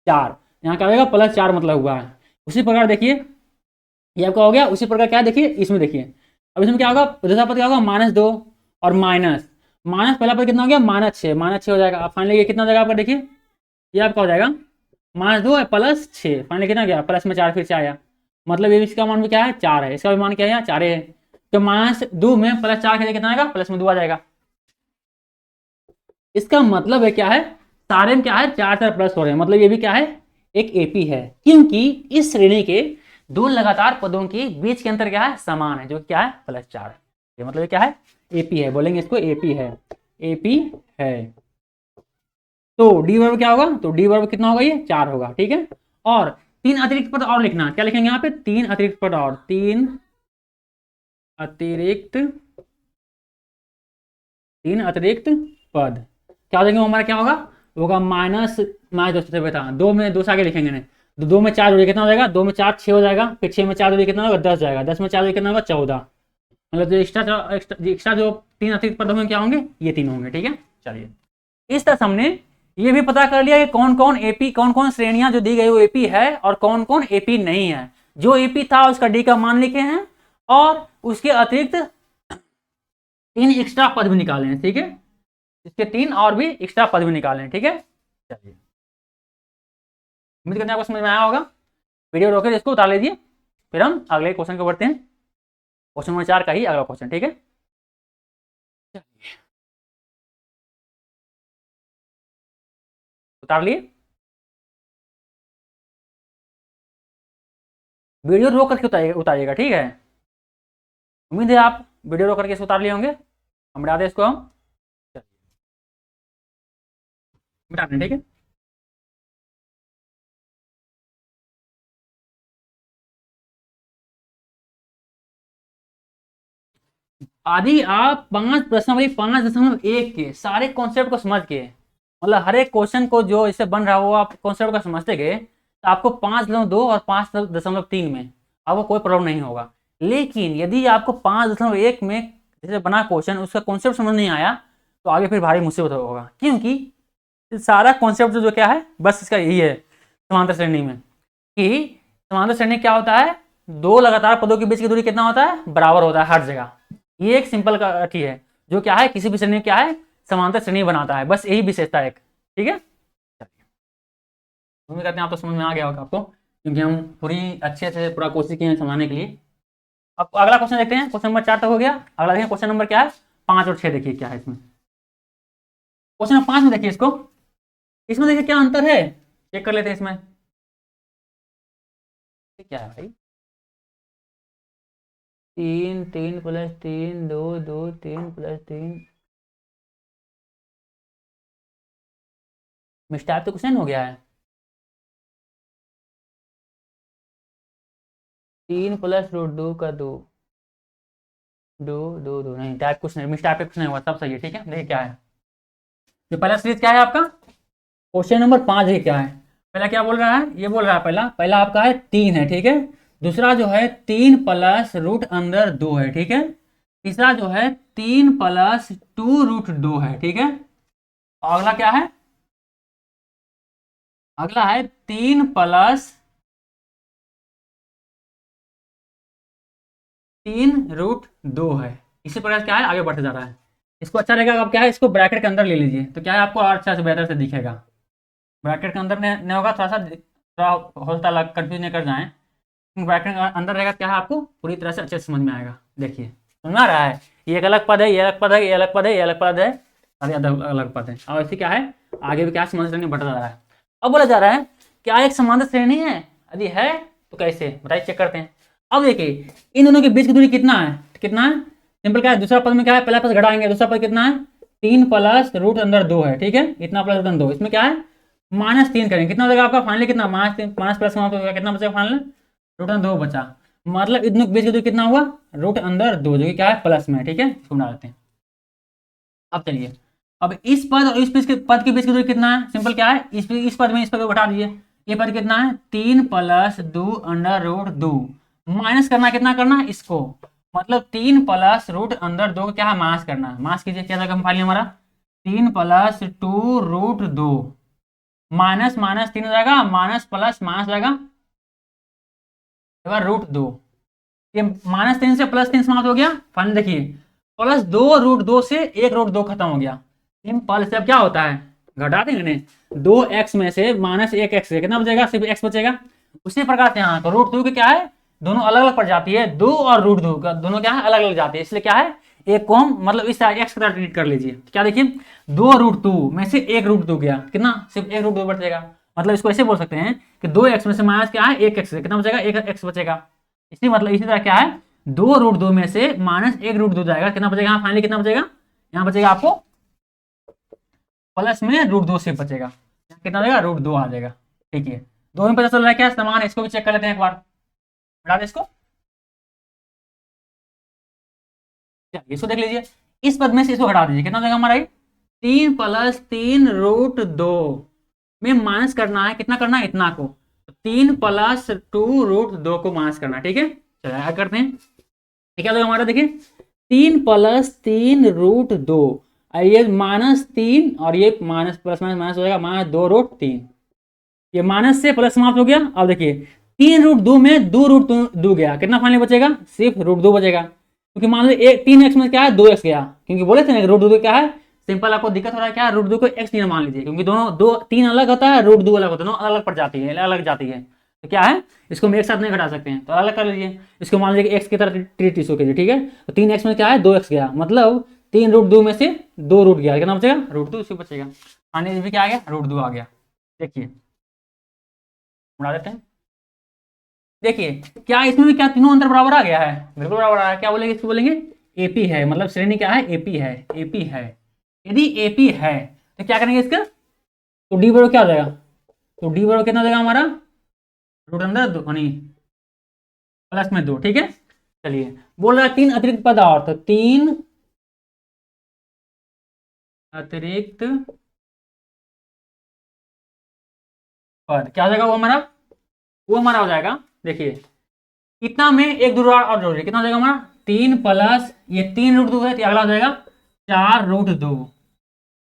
4, यहाँ क्या होगा +4 मतलब हुआ है। उसी प्रकार देखिए ये आपका हो गया, उसी प्रकार क्या देखिए इसमें देखिए, अब इसमें क्या होगा दूसरा पद क्या होगा -2 और माइनस पहला पद कितना हो गया -6 हो जाएगा। अब फाइनली ये कितना हो जाएगा आपका देखिए, ये आपका हो जाएगा -2 है +6, फाइनली कितना गया प्लस में 4 फिर से आया, मतलब ये इसका मान भी क्या है 4 है, इसका भी मान क्या है यहाँ 4 है, तो -2 में +4 के कितना आएगा प्लस में 2 आ जाएगा। इसका मतलब है क्या है सारे में क्या है 4 प्लस हो रहे हैं, मतलब ये भी क्या है एक एपी है, क्योंकि इस श्रेणी के दो लगातार पदों की बीच के अंतर क्या है, समान है, जो क्या है +4। ये मतलब क्या है, एपी है, बोलेंगे इसको एपी है, एपी है। तो डी वर्ग क्या होगा, तो डी वर्ग कितना होगा, ये 4 होगा, ठीक है। और 3 अतिरिक्त पद और लिखना, क्या लिखेंगे यहाँ पे, 3 अतिरिक्त पद और, 3 अतिरिक्त पद क्या हो जाएंगे, हमारा क्या होगा माइनस माइनस दो था, 2 में 2 से आगे लिखेंगे नहीं, तो 2 में 4 जोड़िए कितना हो जाएगा, 2 में 4 6 हो जाएगा, फिर 6 में 4 जोड़िए कितना होगा 10 जाएगा, 10 में 4 जोड़िए कितना होगा 14। मतलब जो एक्स्ट्रा जो 3 अतिरिक्त पद होंगे क्या होंगे, ये 3 होंगे, ठीक है। चलिए इस तरह हमने ये भी पता कर लिया कि कौन कौन एपी, कौन कौन श्रेणियां जो दी गई वो एपी है और कौन कौन एपी नहीं है। जो एपी था उसका डी का मान लिखे हैं और उसके अतिरिक्त 3 एक्स्ट्रा पद भी निकाले हैं, ठीक है। इसके 3 और भी एक्स्ट्रा पद भी निकाले हैं, ठीक है। चलिए उम्मीद करते हैं आपको समझ में आया होगा। वीडियो रोके इसको उतार लीजिए, फिर हम अगले क्वेश्चन को बढ़ते हैं। क्वेश्चन नंबर 4 का ही अगला क्वेश्चन, ठीक है। चलिए उतार लिए, वीडियो रोक करके उतारिएगा, ठीक है। उम्मीद है आप वीडियो रोक करके उतार लिए होंगे। हम मिटा दें इसको, हम मिटा दें, ठीक है। आदि आप 5 प्रश्नावली 5.1 के सारे कॉन्सेप्ट को समझ के, मतलब हर एक क्वेश्चन को जो इससे बन रहा है वो आप कॉन्सेप्ट का समझते गए, तो आपको 5.2 और 5.3 में आपको कोई प्रॉब्लम नहीं होगा। लेकिन यदि आपको 5.1 में जैसे बना क्वेश्चन उसका कॉन्सेप्ट समझ नहीं आया, तो आगे फिर भारी मुसीबत होगा, क्योंकि सारा कॉन्सेप्ट जो क्या है बस इसका यही है समांतर श्रेणी में, कि समांतर श्रेणी क्या होता है, दो लगातार पदों के बीच की दूरी कितना होता है, बराबर होता है हर जगह। ये एक सिंपल का है जो क्या है किसी भी श्रेणी क्या है, समांतर श्रेणी बनाता है, बस यही विशेषता है, ठीक है। उम्मीद करते हैं आप तो समझ में आ गया होगा आपको, क्योंकि हम पूरी अच्छे से पूरा कोशिश किए हैं समझाने के लिए। अब अगला क्वेश्चन देखते हैं, क्वेश्चन नंबर 4 तक हो गया। अगला देखिए क्वेश्चन नंबर क्या है 5 और 6, देखिए क्या है इसमें। क्वेश्चन नंबर 5 में देखिए इसमें देखिए क्या अंतर है, चेक कर लेते हैं इसमें क्या है भाई। 3 3 + 3 2 2 3 + 3 मिस्टेक तो क्वेश्चन हो गया है। 3 + √2 का 2 2 2 2 नहीं, टाइप कुछ नहीं, मिस्टेक पे कुछ नहीं हुआ, सब सही है, ठीक है। देखिए क्या है, तो पहला सीरीज क्या है आपका, क्वेश्चन नंबर 5 है क्या है। पहला क्या बोल रहा है, ये बोल रहा है पहला आपका है 3 है, ठीक है। दूसरा जो है 3 + √2 है, ठीक है। तीसरा जो है 3 + 2√2 है, ठीक है। और अगला क्या है, अगला है 3 + 3√2 है। इसी प्रकार क्या है आगे बढ़ते जा रहा है। इसको अच्छा रहेगा आप क्या है इसको ब्रैकेट के अंदर ले लीजिए, तो क्या है आपको और अच्छा से बेहतर से दिखेगा। ब्रैकेट के अंदर नहीं होगा, थोड़ा हो सकता है कंफ्यूज नहीं कर जाए, ब्रैकेट के अंदर रहेगा क्या है आपको पूरी तरह से अच्छे से समझ में आएगा। देखिए समझ में आ रहा है, ये एक अलग पद है, ये अलग पद है, ये अलग पद है, ये अलग पद है, अरे अलग पद है। और ऐसे क्या है आगे भी क्या समझ श्रेणी बढ़ता जा रहा है। अब बोला जा रहा है क्या एक समांतर श्रेणी है, यदि है तो कैसे बताइए, चेक करते हैं। अब देखिए इन दोनों के बीच की दूरी कितना है, सिंपल क्या है, दूसरा पद में क्या है पहला पद घटाएंगे, दूसरा पद कितना है 3 + √2 है, ठीक है। इतना + √2 इसमें क्या है -3 करेंगे, कितना हो जाएगा आपका फाइनली, कितना -3 प्लस कितना बचेगा फाइनल √2 बचा, मतलब इतने बीच की दूरी कितना हुआ √2 जो कि क्या है प्लस में, ठीक है। इसको बना लेते हैं। अब चलिए अब इस पद और इस पद के बीच की दूरी कितना है, सिंपल क्या है इस पद में इस पद को घटा दीजिए, ये पद कितना है 3 + 2√2 माइनस करना, कितना करना है इसको, मतलब 3 + √2 क्या है माइनस करना है, माइनस कीजिए क्या जाएगा फाइनली हमारा 3 + 2√2 माइनस माइनस 3 हो जाएगा, माइनस प्लस माइनस जाएगा √2, ये -3 से +3 समाप्त हो गया। फाइनल देखिए +2√2 से 1√2 खत्म हो गया, सिंपल से अब क्या होता है घटा देंगे नहीं, 2x में से -1x से कितना बचेगा, सिर्फ x बचेगा। उसी प्रकार से यहाँ तो √2 के क्या है दोनों अलग अलग पड़ जाती है, 2 और √2 का दोनों क्या है अलग अलग जाती है, इसलिए क्या है एक को हम मतलब इस x की तरह ट्रीट कर लीजिए। क्या देखिए 2√2 में से 1√2 गया, कितना सिर्फ 1√2 बचेगा, मतलब इसको ऐसे बोल सकते हैं कि 2x में से माइनस क्या है, 1x, कितना बचेगा, 1x बचेगा। इसी मतलब इसी तरह क्या है, 2√2 में से माइनस 1√2 जाएगा, कितना बचेगा यहाँ फाइनली, कितना बचेगा यहाँ बचेगा आपको प्लस में √2 से बचेगा, कितना बचेगा, √2 आ जाएगा। ठीक है, दो में पता चल रहा है क्या समान है, इसको भी चेक कर लेते हैं एक बार, हटा दे इसको, चलिए इसको देख लीजिए, इस पद में से इसको हटा दीजिए, कितना हो जाएगा हमारा ये 3 + 3√2 में माइनस करना है, कितना करना है, इतना को, 3 + 2√2 को माइनस करना है। ठीक है, चलिए क्या करते हैं, क्या हो जाएगा हमारा, देखिए 3 + 3√2, ये -3 और ये माइनस प्लस माइनस माइनस हो जाएगा -2√3, ये माइनस से प्लस समाप्त हो गया। अब देखिए 3√2 में 2√2 गया, कितना फाइनली बचेगा, सिर्फ √2 बचेगा, क्योंकि मान लो 3x में क्या है 2x गया, क्योंकि बोले थे ना √2 क्या है, सिंपल आपको दिक्कत हो रहा है क्या, √2 को x तीन मान लीजिए, क्योंकि दोनों 3 अलग होता है, √2 अलग होता है, दोनों अलग अलग पड़ जाती है, अलग जाती है, तो क्या है इसको हम एक साथ नहीं घटा सकते हैं, तो अलग कर लीजिए, इसको मान लीजिए x की तरह ट्रीट इसको कीजिए। ठीक है, तो 3x में क्या है 2x गया, मतलब 3√2 में से 2 रूट गया, कितना बचेगा, √2, इसी बचेगा, आने भी क्या आ गया, √2 आ गया। देखिए उड़ा देते हैं, देखिए क्या इसमें भी क्या तीनों अंतर बराबर आ गया है, बिल्कुल बराबर आ रहा है, क्या बोलेंगे इसको, बोलेंगे एपी है, मतलब श्रेणी क्या है, एपी है, एपी है। यदि एपी है तो क्या करेंगे इसका, तो डी बराबर क्या हो जाएगा, तो डी बराबर कितना हो जाएगा हमारा, रूट अंदर दो नहीं प्लस में 2। ठीक है, चलिए बोल रहा है 3 अतिरिक्त पदार्थ, 3 अतिरिक्त पद, क्या हो जाएगा वो हमारा हो जाएगा, देखिए इतना में एक दूर और जोड़ कितना हो जाएगा हमारा, 3 + ये 3√2 है, तो अगला हो जाएगा 4√2,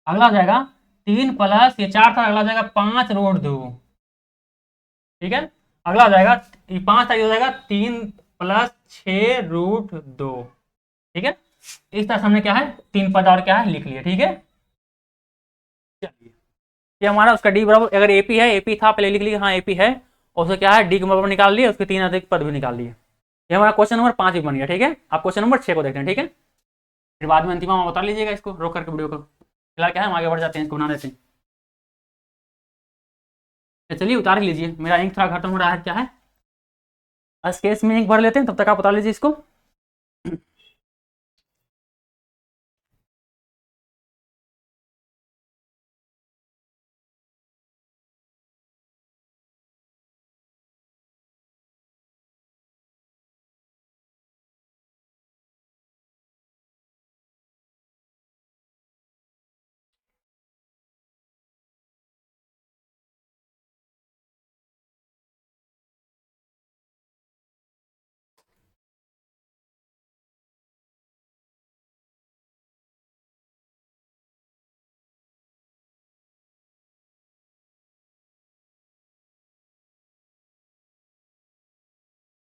अगला हो जाएगा 3 + ये 4 था, अगला हो जाएगा 5√2। ठीक है, अगला हो जाएगा ये 5 था, ये हो जाएगा 3 + 6√2। ठीक है, इस तरह से हमने क्या है 3 पद और क्या है लिख लिया। ठीक है, चलिए ये हमारा उसका डी बराबर, अगर एपी है, एपी था पहले लिख लिया, हाँ एपी है, और उसका क्या है डी के बराबर निकाल लिए, उसके 3 अधिक पद भी निकाल लिए, ये हमारा क्वेश्चन नंबर 5 भी बन गया। ठीक है, आप क्वेश्चन नंबर 6 को देखते हैं। ठीक है, फिर बाद में अंतिम बता लीजिएगा इसको रोक करके वीडियो को, फिलहाल क्या है हम आगे बढ़ जाते हैं, इसको बना देते हैं। तो चलिए उतार लीजिए, मेरा इंक थोड़ा खत्म हो रहा है, क्या है बस केस में इंक भर लेते हैं, तब तक आप उतार लीजिए इसको।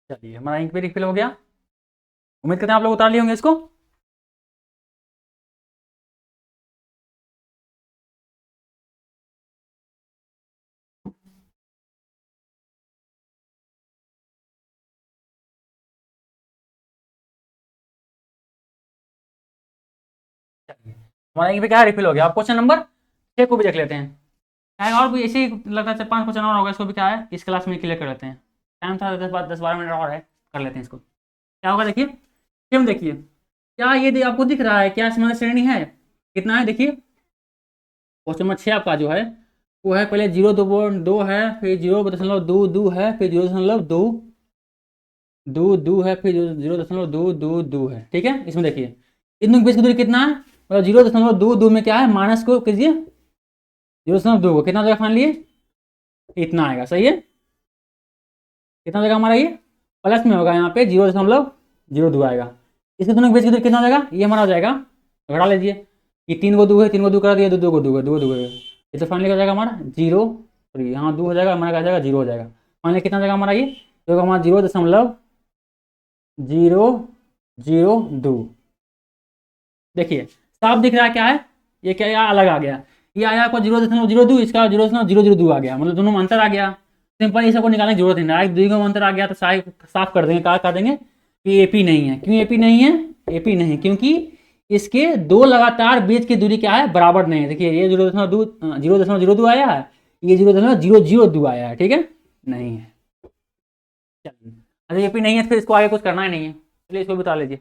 चलिए हमारा इंक भी रिफिल हो गया, उम्मीद करते हैं आप लोग उतार लिए होंगे इसको। हमारा इंक भी क्या है रिफिल हो गया। अब क्वेश्चन नंबर 6 को भी देख लेते हैं, क्या और भी ऐसे ही लगता है 4-5 क्वेश्चन और होगा, इसको भी क्या है इस क्लास में क्लियर कर लेते हैं, टाइम था 10-12 मिनट और है, कर लेते हैं इसको। क्या होगा देखिए, क्यों देखिए क्या ये आपको दिख रहा है क्या समान श्रेणी है, कितना है देखिए, क्वेश्चन नंबर 6 आपका जो है वो है पहले 0.2 है, फिर 0.22 है, फिर 0.22 है, फिर 0.222 है। ठीक है, इसमें देखिए इन दोनों के बीच की दूरी कितना है, मतलब 0.22 में क्या है माइनस को कीजिए, 0.2 को कितना जगह मान लिए, इतना आएगा, सही है, कितना जगह हमारा ये प्लस में होगा, यहाँ पे 0.02 आएगा, इसके दोनों के बीच की दूरी कितना हो जाएगा, ये हमारा हो जाएगा, घटा लीजिए, ये 3 को 2 है, 3 को 2 करा दिया, 2 को 2 है, 2 को 2 है, ये तो फाइनली हो जाएगा हमारा 0, और यहाँ 2 हो जाएगा, हमारा क्या जाएगा 0 हो जाएगा, फाइनली कितना जाएगा हमारा ये, तो हमारा 0.002। देखिए साफ दिख रहा है क्या है, ये क्या यहाँ अलग आ गया, ये आया आपको 0.02, इसका 0.002 आ गया, मतलब दोनों में अंतर आ गया। सिंपल ये सबको निकालने की जरूरत नहीं, डायरेक्ट द्विगुण में अंतर आ गया तो साफ कर देंगे, क्या कर देंगे कि एपी नहीं है। क्यों एपी नहीं है, एपी नहीं क्योंकि इसके दो लगातार बीच की दूरी क्या है बराबर नहीं है। देखिए ये 0.02 आया है, ये 0.002 आया है, ठीक है, नहीं है। चलिए, अगर ये भी नहीं है तो फिर इसको आगे कुछ करना ही नहीं है, चलिए इसको बता लीजिए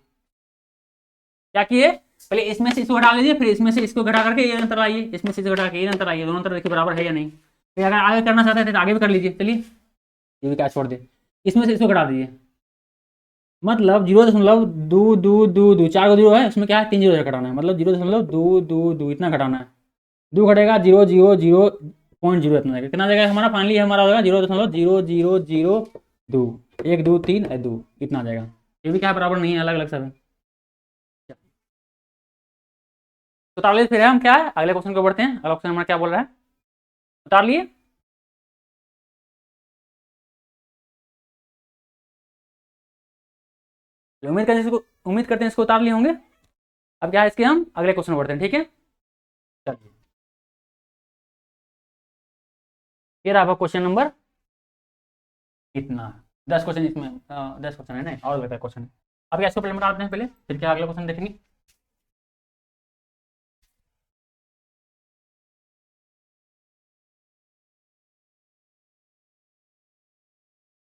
क्या किए, पहले इसमें से इसको घटा लीजिए, फिर इसमें से इसको घटा करके ये अंतर लाइए, इसमें से घटा के ये अंतर लाइए, दोनों अंतर देखिए बराबर है या नहीं। फिर अगर आगे करना चाहते हैं तो आगे भी कर लीजिए। चलिए ये भी क्या छोड़ दे, इसमें से इसको घटा दीजिए, मतलब 0.222, 4 को जीरो है, उसमें क्या है 3 जीरो घटाना है, मतलब 0.222 इतना घटाना है, 2 घटेगा 0.0 इतना जाएगा, कितना जाएगा हमारा फाइनली हमारा होगा 0.0002, 1 2 3 2 इतना आ जाएगा। ये भी क्या है बराबर नहीं है, अलग अलग सब है। तो उतार लिए, फिर हम क्या है अगले क्वेश्चन को बढ़ते हैं। अगला क्वेश्चन हमारा क्या बोल रहा है, उतार लिए। उम्मीद करते हैं इसको उतार लिए होंगे। अब क्या है इसके हम अगले क्वेश्चन बढ़ते हैं, ठीक है। चलिए ये रहा क्वेश्चन नंबर इतना, 10 क्वेश्चन इसमें 10 क्वेश्चन है ना, और लगता है क्वेश्चन है। अब क्या इसको पहले बताते हैं पहले, फिर क्या अगला क्वेश्चन देखेंगे।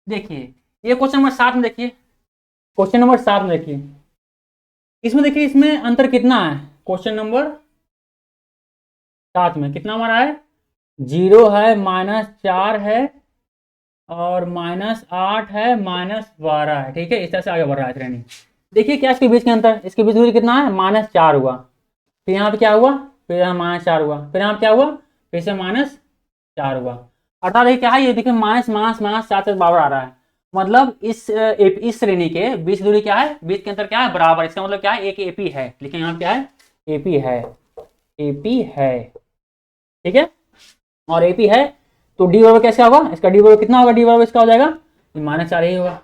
देखिए ये क्वेश्चन नंबर 7 में देखिए, क्वेश्चन नंबर 7 में देखिए, इसमें देखिए इसमें अंतर कितना है, क्वेश्चन नंबर 7 में कितना हमारा है, 0 है, -4 है, और -8 है, -12 है, ठीक है, इस तरह से आगे बढ़ रहा है श्रेणी। देखिए क्या इसके बीच के अंतर, इसके बीच दूरी कितना है, -4 हुआ, फिर यहाँ पे क्या हुआ, फिर यहाँ -4 हुआ, फिर यहाँ क्या हुआ, फिर से -4 हुआ, अर्थात ये क्या है, ये देखिए माइनस माइनस माइनस 4 से बराबर आ रहा है, मतलब इस श्रेणी के बीच दूरी क्या है, बीच के अंतर क्या है, बराबर, इसका मतलब क्या है, एक एपी है, लेकिन यहाँ क्या है, एपी है, एपी है, ठीक है, और एपी है तो डी बराबर कैसे होगा, इसका डी बराबर कितना होगा, डी बराबर इसका हो जाएगा -4 ही होगा।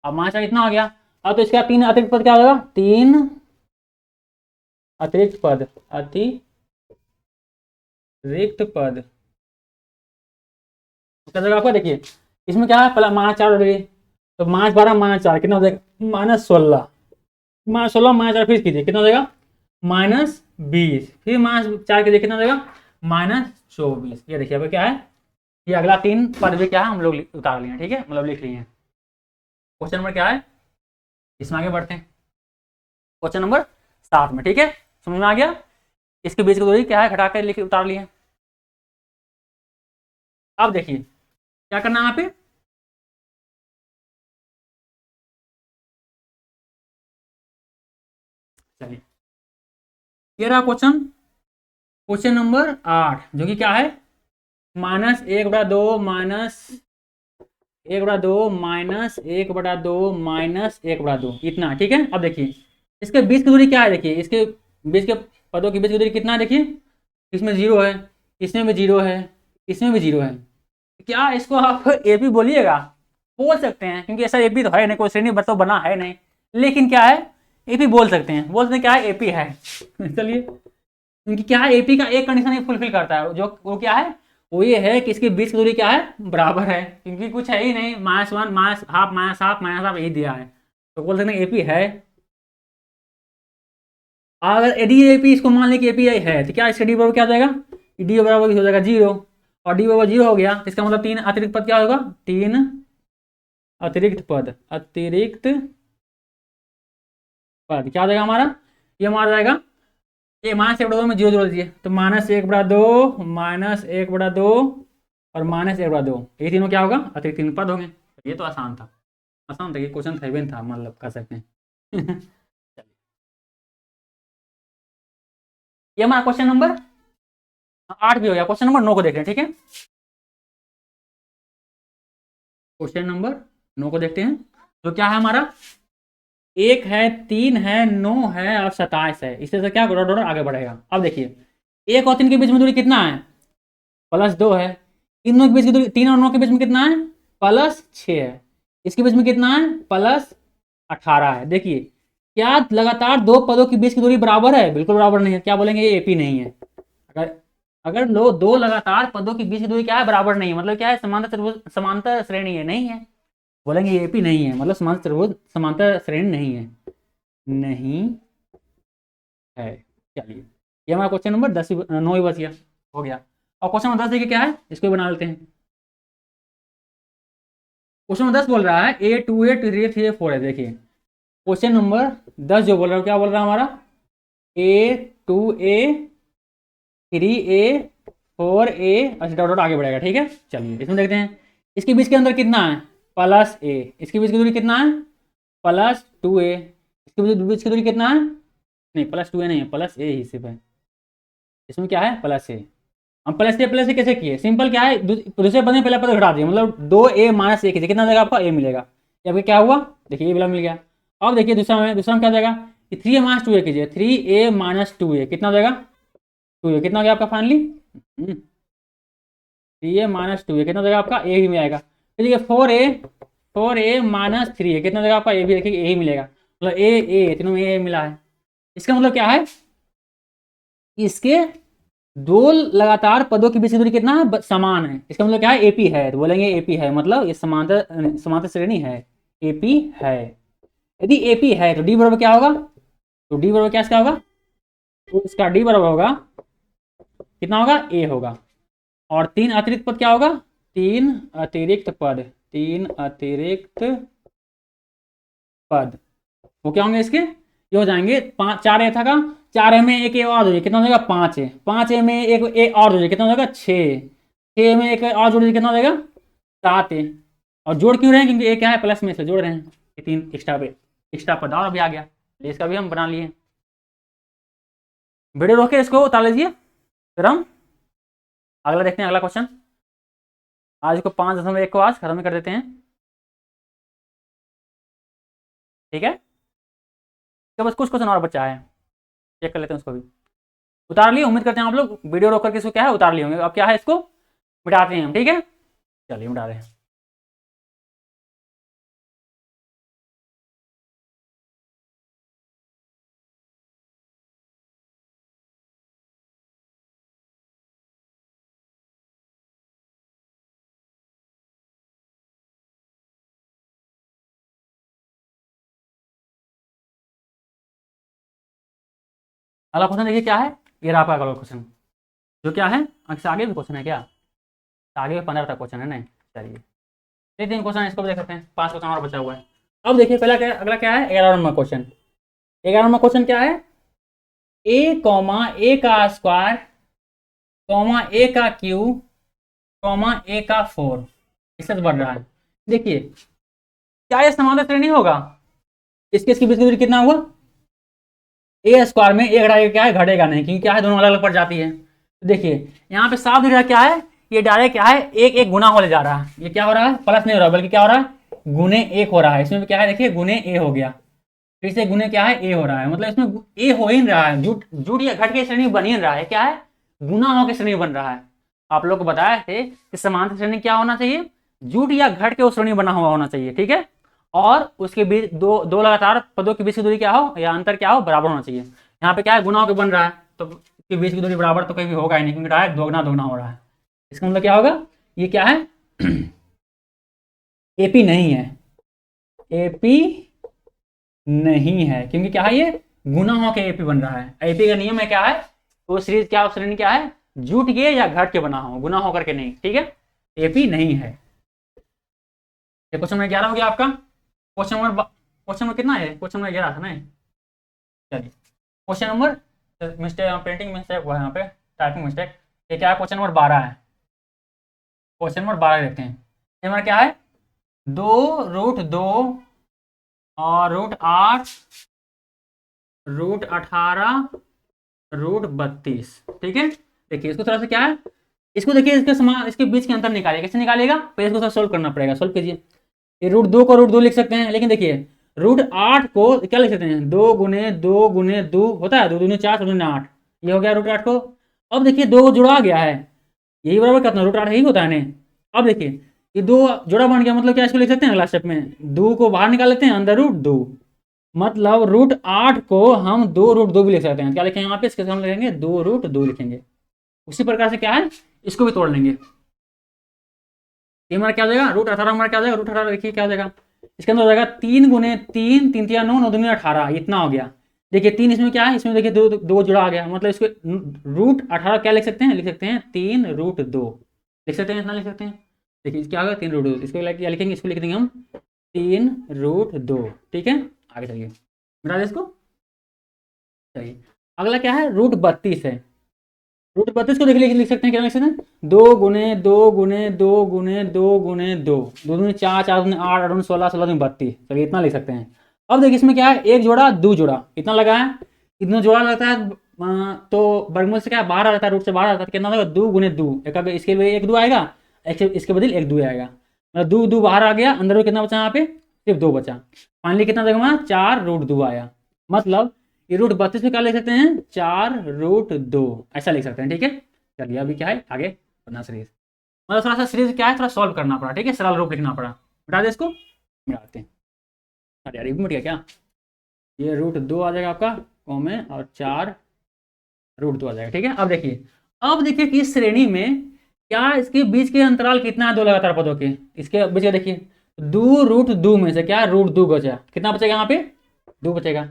अब -4 इतना हो गया, अब तो इसका 3 अतिरिक्त पद क्या हो जाएगा, 3 अतिरिक्त पद, अतिरिक्त पद क्या जगह आपका, देखिए इसमें क्या है, पहला -4 ऑलरेडी, तो -12 -4 कितना हो जाएगा, -16, -16 -4 फिर कीजिए कितना हो जाएगा, -20, फिर -4 कीजिए कितना हो जाएगा, -24। ये देखिए अब क्या है, ये अगला 3 पद भी क्या है हम लोग उतार लिए हैं, ठीक है, मतलब लिख लिए हैं। क्वेश्चन नंबर क्या है, इसमें आगे बढ़ते हैं, क्वेश्चन नंबर 7 में, ठीक है, समझ में आ गया, इसके बीच की दूरी क्या है घटा कर लिख उतार लिए। अब देखिए क्या करना है यहाँ पे, चलिए ये रहा क्वेश्चन, क्वेश्चन नंबर 8 जो कि क्या है, -1/2 -1/2 -1/2 -1/2 इतना, ठीक है। अब देखिए इसके बीच की दूरी क्या है, देखिए इसके बीच के पदों के बीच की दूरी कितना है, देखिए इसमें 0 है, इसमें भी 0 है, इसमें भी 0 है, क्या इसको आप एपी बोलिएगा, बोल सकते हैं, क्योंकि ऐसा एपी तो है नहीं, कोई श्रेणी तो बना है नहीं, लेकिन क्या है एपी बोल सकते हैं, बोलते हैं क्या है एपी है। चलिए क्योंकि क्या है एपी का एक कंडीशन ये फुलफिल करता है, जो वो क्या है, वो ये है कि इसके बीच की दूरी क्या है, बराबर है, क्योंकि कुछ है ही नहीं, -1 -हाफ -हाफ -हाफ यही दिया है, तो बोल सकते हैं एपी है। अगर यदि एपी इसको मान लें कि एपी है तो क्या इसका डी बराबर क्या हो जाएगा, डी बराबर हो जाएगा 0, और डी बराबर 0 हो गया तो इसका मतलब 3 अतिरिक्त पद क्या होगा, 3 अतिरिक्त पद, अतिरिक्त पद क्या हो जाएगा हमारा, ये हमारा जाएगा, ये -1/2 में 0 जोड़ दीजिए, तो -1/2 -1/2 और -1/2, ये तीनों क्या होगा, अतिरिक्त 3 पद होंगे। ये तो आसान था, आसान था, ये क्वेश्चन था था, मतलब कर सकते हैं। ये हमारा क्वेश्चन नंबर 8 भी हो गया, क्वेश्चन नंबर 9 को देख रहे हैं, ठीक है, क्वेश्चन नंबर 9 को देखते हैं, तो क्या है हमारा, 1 है, 3 है, 9 है और 27 है, इससे से क्या डॉट आगे बढ़ेगा। अब देखिए 1 और 3 के बीच में दूरी कितना है, +2 है, इन दोनों के बीच की दूरी 3 और 9 के बीच में कितना है, +6 है, इसके बीच में कितना है, +18 है। देखिए क्या लगातार दो पदों के बीच की दूरी बराबर है, बिल्कुल बराबर नहीं है, क्या बोलेंगे ये एपी नहीं है। अगर अगर लो दो लगातार पदों के बीच की दूरी क्या है, बराबर नहीं है, मतलब क्या है, समांतर श्रेणी है, नहीं है, बोलेंगे ये एपी नहीं है, मतलब समांतर श्रेणी नहीं है, नहीं है। चलिए ये हमारा क्वेश्चन नंबर 9 ही बच गया, हो गया। और क्वेश्चन नंबर 10 देखिए क्या है, इसको भी बना लेते हैं। क्वेश्चन नंबर 10 बोल रहा है A2A 3A 4 है। देखिए क्वेश्चन नंबर 10 जो बोल रहा है क्या बोल रहा है हमारा, A2A 3A 4A, अच्छा डॉट डॉट आगे बढ़ेगा, ठीक है। चलिए इसमें देखते हैं, इसके बीच के अंदर कितना है, प्लस ए, इसके बीच की दूरी कितना है, +2A, इसके बीच की दूरी कितना है, नहीं +2A नहीं है, प्लस ए ही सिर्फ है, इसमें क्या है प्लस ए। हम प्लस ए कैसे किए, सिंपल क्या है, दूसरे पद में पहला पद घटा दिए, मतलब 2A - 1 कितना देगा आपका, ए मिलेगा। यहाँ पे क्या हुआ, देखिए ये वाला मिल गया। अब देखिए दूसरा में क्या देगा, 3A - 2A कीजिए, 3A - 2A कितना देगा, 2A कितना हो गया आपका फाइनली, 3A - 2A कितना देगा आपका, ए ही में आएगा। फिर देखिए 4A - 3A कितना देगा आपका, ए भी देखिए ए ही मिलेगा, मतलब ए तीनों में ए मिला है। इसका मतलब क्या है, इसके दो लगातार पदों के बीच की दूरी कितना है, समान है। इसका मतलब क्या है, एपी है, तो बोलेंगे एपी है, मतलब ये समांतर श्रेणी है, एपी है। यदि एपी है तो डी बराबर क्या होगा, तो डी बराबर क्या इसका होगा, तो इसका डी बराबर होगा कितना होगा, ए होगा। और 3 अतिरिक्त पद क्या होगा, 3 अतिरिक्त पद, 3 अतिरिक्त पद वो क्या होंगे इसके, ये हो जाएंगे 4 ए था का, 4 में एक ए और जोड़िए कितना हो जाएगा, 5 ए, 5 ए में एक ए और जोड़िए कितना हो जाएगा, 6, 6 में एक और जोड़िए कितना हो जाएगा, 7 ए। और जोड़ क्यों रहे हैं, क्योंकि ए क्या है प्लस में से जोड़ रहे हैं, ये 3 एक्स्ट्रा पद और अभी आ गया, इसका भी हम बना लिए। वीडियो रोक के इसको उतार लीजिए, फिर हम अगला देखते हैं, अगला क्वेश्चन। आज को 5.1 को आज खत्म कर देते हैं, ठीक है। तो बस कुछ क्वेश्चन और बचा है, चेक कर लेते हैं उसको भी। उतार लिए, उम्मीद करते हैं आप लोग वीडियो रोक करके इसको क्या है उतार लिए होंगे। अब क्या है, इसको मिटाते हैं हम, ठीक है। चलिए मिटा रहे हैं। अगला क्वेश्चन देखिए क्या है, ये रहा आपका अगला क्वेश्चन, जो क्या है, इससे आगे भी क्वेश्चन है क्या, आगे भी 15 तक क्वेश्चन है, नहीं चलिए ये 3 क्वेश्चन इसको भी देख सकते हैं, 5 क्वेश्चन और बचा हुआ है। अब देखिए पहला क्या, अगला क्या है, 11 नंबर क्वेश्चन। 11 नंबर क्वेश्चन क्या है, a, का स्क्वायर, a का क्यूब, a का 4 इससे बढ़ रहा है। देखिए क्या ये समांतर श्रेणी होगा, इसके बीच की दूरी कितना हुआ, ए स्क्वायर में ए घटा क्या है, घटेगा नहीं, क्योंकि क्या है दोनों अलग अलग पड़ जाती है। तो देखिए यहाँ पे साफ दिख रहा है क्या है, ये डायरेक्ट क्या है, एक एक गुना होने जा रहा है, ये क्या हो रहा है, प्लस नहीं हो रहा बल्कि क्या हो रहा है, गुने 1 हो रहा है। इसमें क्या है, देखिए गुने ए हो गया, फिर से गुने क्या है, ए हो रहा है, मतलब इसमें ए हो ही नहीं रहा है, जुट या घट के श्रेणी बन ही नहीं रहा है, क्या है, गुना हो के श्रेणी बन रहा है। आप लोग को बताए थे कि समांतर श्रेणी क्या होना चाहिए, जुट या घट के वो श्रेणी बना हुआ होना चाहिए, ठीक है। और उसके बीच दो लगातार पदों के बीच की दूरी क्या हो, या अंतर क्या हो, बराबर होना चाहिए। यहाँ पे क्या है, गुना होकर बन रहा है, तो इसके बीच की दूरी बराबर तो कहीं भी होगा ही नहीं, क्योंकि डायरेक्ट दोगुना दोगुना हो रहा है। इसका मतलब क्या होगा, ये क्या है, एपी नहीं है, एपी नहीं है, क्योंकि क्या है, ये गुना होकर एपी बन रहा है। एपी का नियम है क्या है, वो सीरीज क्या श्रेणी क्या है, जुट के या घट के बना हो, गुना होकर के नहीं, ठीक है। एपी नहीं है। ये क्वेश्चन नंबर 11 हो गया आपका। क्वेश्चन नंबर कितना है, क्वेश्चन नंबर 11 था ना। चलिए question number, mistake printing mistake हुआ है यहाँ पे, टाइपिंग मिस्टेक। ये क्या है, क्वेश्चन नंबर 12 है। क्वेश्चन नंबर 12 देखते हैं, ये हमारा क्या है, 2√2 और √8 √18 √32, ठीक है। देखिए इसको थोड़ा सा क्या है, इसको देखिए इसके बीच के अंतर निकालिए, कैसे निकालेगा, पहले इसको थोड़ा सोल्व करना पड़ेगा। सोल्व कीजिए, ये √2 को √2 लिख सकते हैं, लेकिन देखिए √8 को क्या लिख सकते हैं, 2 गुने 2 गुने 2 होता है, 2 दूनी 4 2 दूनी 8, ये हो गया √8 को। अब देखिए 2 को जुड़ा गया है, यही बराबर कितना, √8 यही होता है ना। अब देखिए ये 2 जोड़ा बन गया, मतलब क्या इसको लिख सकते हैं अगला स्टेप में, 2 को बाहर निकाल लेते हैं, अंदर √2, मतलब √8 को हम 2√2 भी लिख सकते हैं। क्या लिखेंगे यहाँ पे, इसके हम लिखेंगे 2√2 लिखेंगे। उसी प्रकार से क्या है, इसको भी तोड़ लेंगे, ये हमारा क्या हो जाएगा, √18 हमारा क्या हो जाएगा, √18 देखिए क्या हो जाएगा, इसके अंदर हो जाएगा 3 गुने 3 3 3 9 9 दूनी 18, इतना हो गया। देखिए 3 इसमें क्या है, इसमें देखिए दो दो जुड़ा आ गया, मतलब इसको रूट 18 क्या लिख सकते हैं, लिख सकते हैं 3√2 लिख सकते हैं, इतना लिख सकते हैं। देखिए क्या होगा 3√2, इसको क्या लिखेंगे, इसको लिख देंगे हम 3√2। ठीक है, आगे चलिए मिटा दे इसको। चलिए अगला क्या है, √32 है। √32 को देखिए लिख सकते हैं, क्या लिख सकते हैं, 2 × 2 × 2 × 2 2 दूनी 4, 4 दूनी 8, 8 दूनी 16, 16 दूनी 32। चलिए इतना लिख सकते हैं। अब देखिए इसमें क्या है, एक जोड़ा दो जोड़ा इतना लगा है, इतना जोड़ा लगता है तो वर्गमूल से क्या है, बाहर आता है, रूट से बाहर आता है, कितना होगा 2 × 2, एक इसके लिए एक 2 आएगा, इसके बदल एक 2 आएगा, मतलब 2 2 बाहर आ गया, अंदर में कितना बचा यहाँ पे, सिर्फ 2 बचा। फाइनली कितना देगा हमारा 4√2 आया। मतलब ये √32 में क्या लिख सकते हैं, 4√2 ऐसा लिख सकते हैं। ठीक है, चलिए अभी क्या है आगे बढ़ना सीरीज, मतलब थोड़ा सा सीरीज क्या है, थोड़ा सॉल्व करना पड़ा। ठीक है, सरल रूप लिखना पड़ा। मिटा दे इसको, मिटाते हैं। अरे यार मिट गया क्या, ये √2 आ जाएगा आपका कॉमे और 4√2 आ जाएगा। ठीक है, अब देखिए कि इस श्रेणी में क्या इसके बीच के अंतराल कितना है, दो लगातार पदों के, इसके बीच का देखिए 2√2 में से क्या √2 बचा, कितना बचेगा यहाँ पे 2 बचेगा।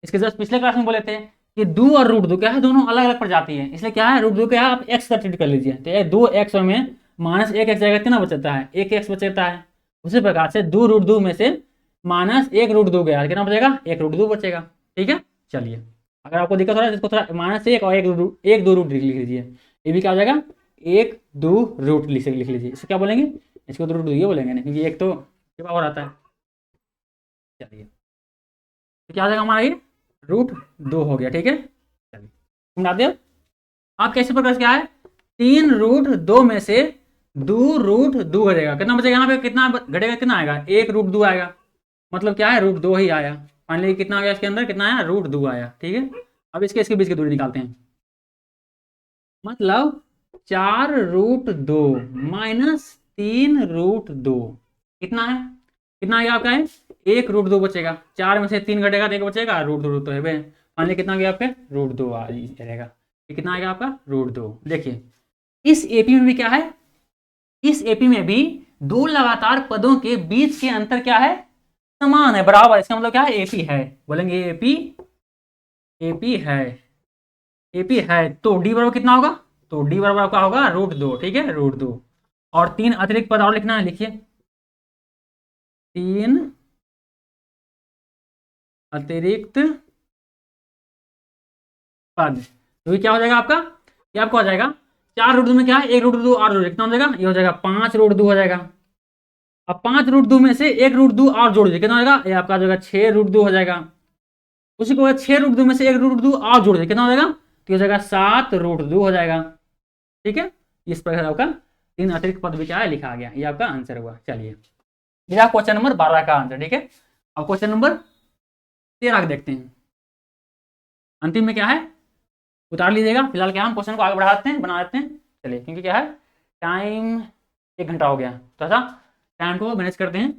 इसके जस्ट पिछले क्लास में बोले थे कि 2 और √2 क्या है, दोनों अलग अलग प्रजाति है, इसलिए क्या है √2 क्या है आप x सब्सिट्यूट कर लीजिए, तो ये 2x में -1x जाएगा, कितना बचता है 1x बचता है। उसी प्रकार से 2√2 में से -1√2 गया, कितना बचेगा 1√2 बचेगा। ठीक है, चलिए अगर आपको दिक्कत हो रहा है इसको थोड़ा -1 और 1 2 रूट लिख लीजिए, ये भी क्या हो जाएगा 1 2 रूट लिख लीजिए, इसको क्या बोलेंगे, इसको तो √2 ये बोलेंगे ना, क्योंकि एक तो और आता है। चलिए तो क्या हो जाएगा हमारा ये √2 हो गया। ठीक है, चलिए समझाते हो आप कैसे प्रकार से क्या है, 3√2 में से 2√2 घटेगा, कितना बचेगा यहाँ पे, कितना घटेगा, कितना आएगा 1√2 आएगा, मतलब क्या है √2 ही आया। फाइनली कितना आ गया इसके अंदर, कितना आया √2 आया। ठीक है, अब इसके बीच की दूरी निकालते हैं, मतलब 4√2 -3√2 कितना है, कितना आ गया आपका है 1√2 बचेगा, 4 में से 3 घटेगा तो 1 बचेगा, √2 तो है भाई। फाइनली कितना गया आपका √2 आ जाएगा, ये कितना आएगा आपका √2। देखिए इस एपी में भी क्या है, इस एपी में भी दो लगातार पदों के बीच के अंतर क्या है, समान है, बराबर, इसका मतलब क्या है एपी है, बोलेंगे एपी, एपी है, एपी है तो डी बराबर कितना होगा, तो डी बराबर आपका होगा √2। ठीक है, √2 और 3 अतिरिक्त पद और लिखना है, लिखिए 3 अतिरिक्त पद, तो ये क्या हो जाएगा आपका, ये आपको आ जाएगा 4√2 में क्या है 1√2 और कितना हो जाएगा, ये हो जाएगा 5√2 हो जाएगा। अब 5√2 में से 1√2 और जोड़ दीजिए, कितना हो जाएगा, ये आपका जो है 6√2 हो जाएगा। उसी को 6√2 में से 1√2 और जोड़ दीजिए, कितना हो जाएगा, तो हो जाएगा 7√2 हो जाएगा। ठीक है, इस प्रकार आपका 3 अतिरिक्त पद भी क्या है लिखा गया, ये आपका आंसर हुआ। चलिए ये क्वेश्चन नंबर 12 का आंसर। ठीक है, अब क्वेश्चन नंबर 13 देखते हैं, अंतिम में क्या है उतार लीजिएगा। फिलहाल क्या हम क्वेश्चन को आगे बढ़ाते हैं, बना देते हैं। चलिए क्योंकि क्या है टाइम 1 घंटा हो गया, तो ऐसा टाइम को मैनेज करते हैं।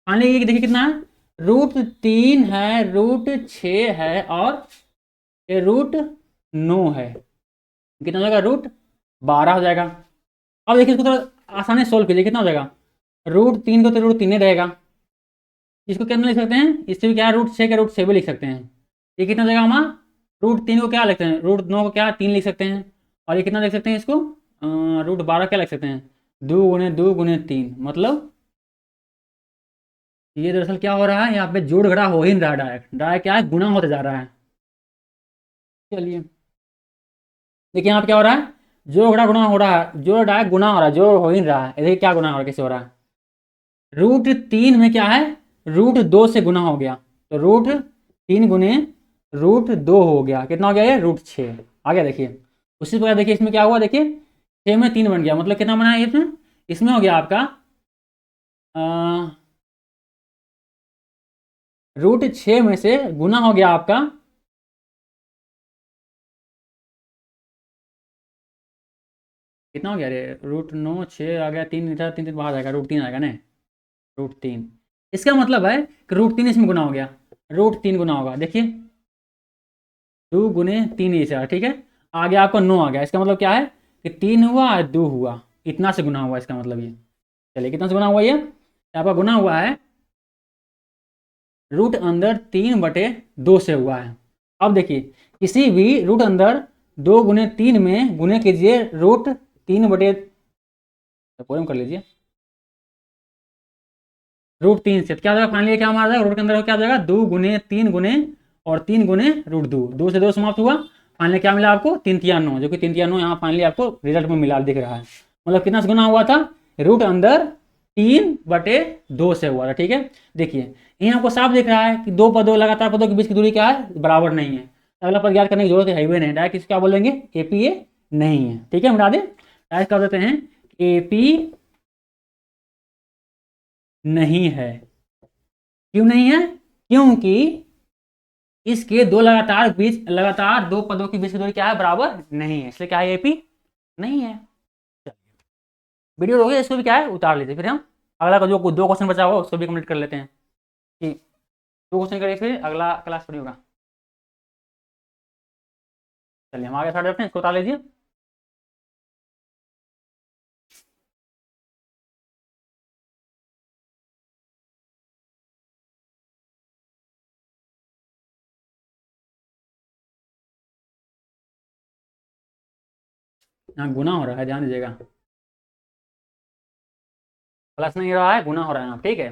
फाइनली ये देखिए कितना है, √3 है, √6 है और √9 है, कितना हो जाएगा √12 हो जाएगा। अब देखिए इसको थोड़ा आसानी से सोल्व कीजिए, कितना हो जाएगा, √3 को तो √3 ही रहेगा, इसको कितना लिख सकते हैं, इससे भी क्या है √6 के √6 भी लिख सकते हैं। ये कितना हो जाएगा हमारा, √3 को क्या लिखते हैं, √9 को क्या 3 लिख सकते हैं, और ये कितना लिख सकते हैं इसको √12 क्या लिख सकते हैं 2 × 2 × 3, मतलब ये दरअसल क्या हो रहा है, यहाँ पे जोड़ घटा हो ही नहीं रहा, डायरेक्ट डायरेक्ट क्या है गुना होते जा रहा है। चलिए देखिए यहाँ पे क्या हो रहा है, जोड़ घटा गुना हो रहा है, जोड़ डायरेक्ट गुना हो रहा है, जोड़ हो ही नहीं रहा है। देखिए क्या गुना हो रहा है, कैसे हो रहा है, √3 में क्या है √2 से गुना हो गया, तो √3 गुने √2 हो गया, कितना हो गया ये √6 आ गया। देखिए उसी प्रकार देखिए इसमें क्या हुआ, देखिए 6 में 3 बन गया, मतलब कितना बना है इसमें, इसमें हो गया आपका √6 में से गुना हो गया आपका कितना हो गया रे, √9 6 आ गया, 3 इधर 3 3 बाहर आएगा, √3 आएगा ना, √3। इसका मतलब है कि √3 इसमें गुना हो गया, √3 गुना होगा, देखिए 2 × 3 ऐसा। ठीक है, आगे आपको 9 आ गया, इसका मतलब क्या है कि 3 हुआ 2 हुआ, इतना से गुना हुआ, इसका मतलब ये। चलिए कितना से गुना हुआ, ये आपका गुना हुआ है √3/2 से हुआ है, अब देखिए किसी भी रूट अंदर 2 गुने 3 में गुने कीजिए √3 पोएम कर लीजिए √3 से, तो क्या हो जाएगा फाइनली, क्या हमारा रूट के अंदर क्या हो जाएगा 2 गुने 3 गुने और 3 गुने √2, 2 से 2 समाप्त हुआ। फाइनली क्या मिला आपको 3×9, जो कि 3×9 यहाँ फाइनली आपको रिजल्ट में मिला दिख रहा है। मतलब कितना से गुना हुआ था, रूट अंदर 3/2 से हुआ था। ठीक है, देखिए यहाँ आपको साफ दिख रहा है कि दो पदों लगातार पदों के बीच की दूरी क्या है, बराबर नहीं है। अगला पद याद करने की जरूरत है ही नहीं, डायरेक्ट क्या बोलेंगे AP नहीं है। ठीक है, मिटा दें, डायरेक्ट कर देते हैं AP नहीं है। क्यों नहीं है, क्योंकि इसके लगातार दो पदों के बीच की दूरी क्या है, बराबर नहीं है, इसलिए क्या है AP नहीं है। वीडियो हो गया, इसको भी क्या है उतार लीजिए, फिर हम अगला का जो 2 क्वेश्चन बचा हुआ उसको भी कंप्लीट कर लेते हैं कि 2 क्वेश्चन करिए, फिर अगला क्लास शुरू होगा। चलिए हम आगे स्टार्ट करते हैं, इसको उतार लीजिए। यहाँ गुना हो रहा है, ध्यान दीजिएगा, प्लस नहीं रहा है, गुना हो रहा है यहाँ। ठीक है,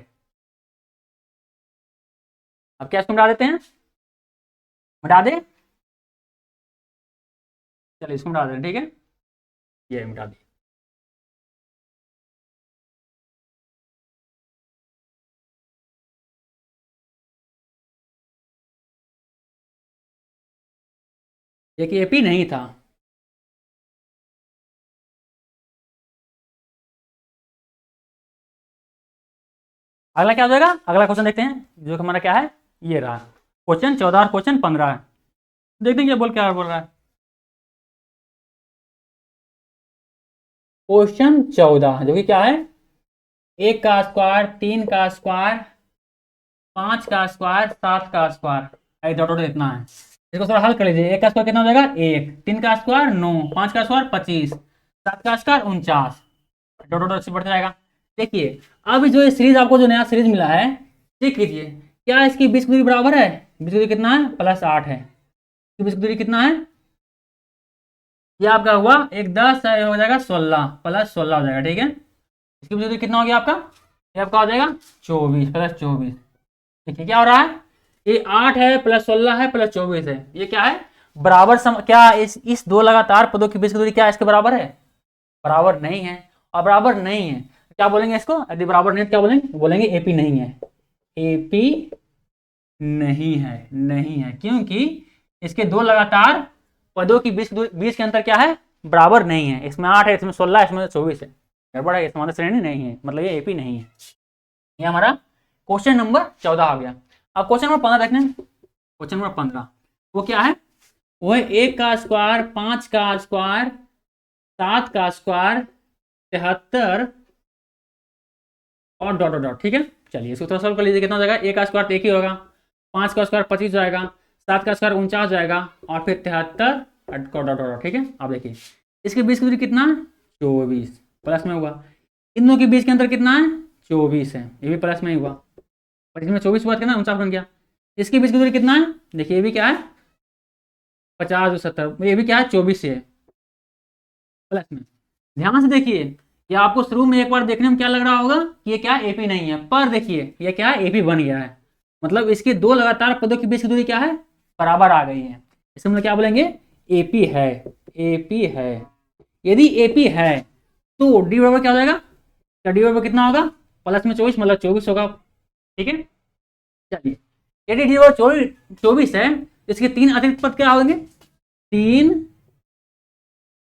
अब क्या इसको मिटा देते हैं, मिटा दे, चलिए इसको मिटा देते हैं। ठीक है, ये मिटा दिए। ये कि AP नहीं था। अगला क्या हो जाएगा, अगला क्वेश्चन देखते हैं, जो कि हमारा क्या है, ये रहा क्वेश्चन 14 और क्वेश्चन 15 है। देखते हैं क्या बोल रहा है। क्वेश्चन 14 जो कि क्या है, 1 का स्क्वायर, 3 का स्क्वायर, 5 का स्क्वायर, 7 का स्क्वायर, टोटल इतना है। इसको थोड़ा हल कर लीजिए। 1 का स्क्वायर कितना हो जाएगा 1, 3 का स्क्वायर 9, 5 का स्क्वायर 25, 7 का स्क्वायर 49, टोटल अच्छी बढ़ जाएगा। देखिए अब जो ये सीरीज आपको जो नया सीरीज मिला है, चेक कीजिए क्या इसकी बीच की दूरी बराबर है, बीच की दूरी कितना है +8 है, बीच की दूरी कितना है, ये आपका हुआ एक 10 हो जाएगा 16 +16 हो जाएगा। ठीक है, इसकी बीच की दूरी कितना हो गया आपका, ये आपका हो जाएगा 24 +24। देखिए क्या हो रहा है, ये 8 है +16 है +24 है, ये क्या है बराबर क्या इस दो लगातार पदों के बीच की दूरी क्या है, इसके बराबर है, बराबर नहीं है। और बराबर नहीं है क्या बोलेंगे इसको, यदि बराबर नहीं है क्या बोलेंगे, बोलेंगे AP नहीं है। AP नहीं है क्योंकि इसके दो लगातार पदों की बीच के अंतर क्या है, बराबर नहीं है। इसमें 8 है, इसमें 16 है, इसमें 24 है, गड़बड़ है, इसमें श्रेणी नहीं है, मतलब ये AP नहीं है। ये हमारा क्वेश्चन नंबर 14 आ गया। अब क्वेश्चन नंबर 15 देखने, क्वेश्चन नंबर 15 वो क्या है, वो है 1 का स्क्वायर, 5 का स्क्वायर, 7 का स्क्वायर, 73 और डॉट डॉट डॉट। ठीक है, चलिए इसको थोड़ा सॉल्व कर लीजिए। कितना हो जाएगा, 1 का स्क्वायर तो 1 ही होगा, 5 का स्क्वायर 25 जाएगा, 7 का स्क्वायर 49 जाएगा, और फिर 73 डॉट डॉट डॉट। ठीक है, आप देखिए इसके बीच की दूरी कितना है 24, प्लस में हुआ। इन दोनों के बीच के अंतर कितना है 24 है, ये भी प्लस में ही हुआ, और इसमें 24 हुआ कितना 49 बन गया। इसके बीच की दूरी कितना है, देखिए ये भी क्या है 50 और 70, ये भी क्या है 24 से है, प्लस में। ध्यान से देखिए, ये आपको शुरू में एक बार देखने में क्या लग रहा होगा कि ये क्या AP नहीं है, पर देखिए ये क्या है AP बन गया है, मतलब इसके दो लगातार पदों के बीच की दूरी क्या है, बराबर आ गई है। इसमें मतलब क्या बोलेंगे AP है, AP है। यदि AP है तो D बराबर क्या हो जाएगा, क्या D बराबर कितना होगा, प्लस में 24 मतलब 24 होगा। ठीक है, चलिए यदि D बराबर 24 है, इसके 3 अतिरिक्त पद क्या होंगे, 3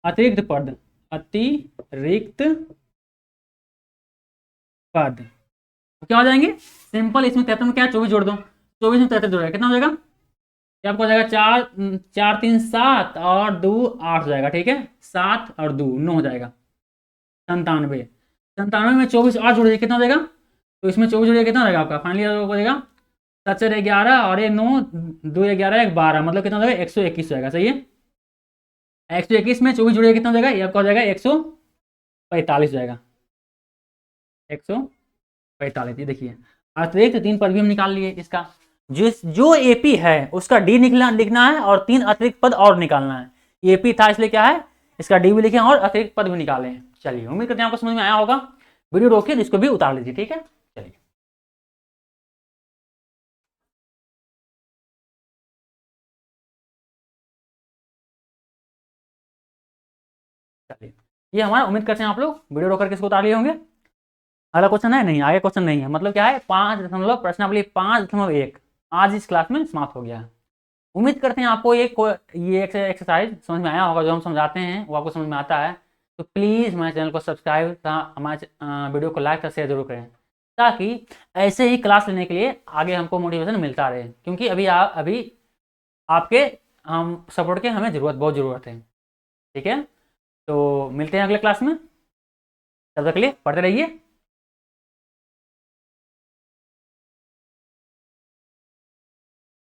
अतिरिक्त पद, अतिरिक्त पद तो क्या हो जाएंगे, सिंपल इसमें 73 में क्या 24 जोड़ दो, 24 में 73 जोड़ेगा कितना हो जाएगा, ये आपको हो जाएगा 4 4 3 7 और 2 8 हो जाएगा। ठीक है, 7 और 2 9 हो जाएगा, 97। 97 में 24 और जोड़िए कितना हो जाएगा, तो इसमें 24 जोड़िए कितना हो जाएगा आपका, फाइनली हो जाएगा 7 4 11 और ये 9 2 11 1 12, मतलब कितना हो जाएगा 121 हो जाएगा। सही है, 121 में 24 जोड़िए कितना हो जाएगा, ये आपका हो जाएगा 145 हो जाएगा, 145। ये देखिए अतिरिक्त 3 पद भी हम निकाल लिए इसका, जो एपी है उसका डी लिखना है और 3 अतिरिक्त पद और निकालना है। एपी था इसलिए क्या है, इसका डी भी लिखे और अतिरिक्त पद भी निकाले हैं। चलिए उम्मीद करते हैं आपको समझ में आया होगा। वीडियो रोकिए, इसको भी उतार लीजिए, ठीक है। चलिए चलिए, ये हमारा, उम्मीद करते हैं आप लोग वीडियो रोक करके इसको उतार लिए होंगे। अगला क्वेश्चन है, नहीं आगे क्वेश्चन नहीं है, मतलब क्या है 5 दशमलव प्रश्नावली 5.1 आज इस क्लास में समाप्त हो गया है। उम्मीद करते हैं आपको ये एक्सरसाइज समझ में आया होगा। जो हम समझाते हैं वो आपको समझ में आता है। तो प्लीज़ हमारे चैनल को सब्सक्राइब, हमारे वीडियो को लाइक और शेयर जरूर करें, ताकि ऐसे ही क्लास लेने के लिए आगे हमको मोटिवेशन मिलता रहे। क्योंकि अभी आपके हम सपोर्ट के हमें बहुत ज़रूरत है, ठीक है। तो मिलते हैं अगले क्लास में, तब तक के लिए पढ़ते रहिए।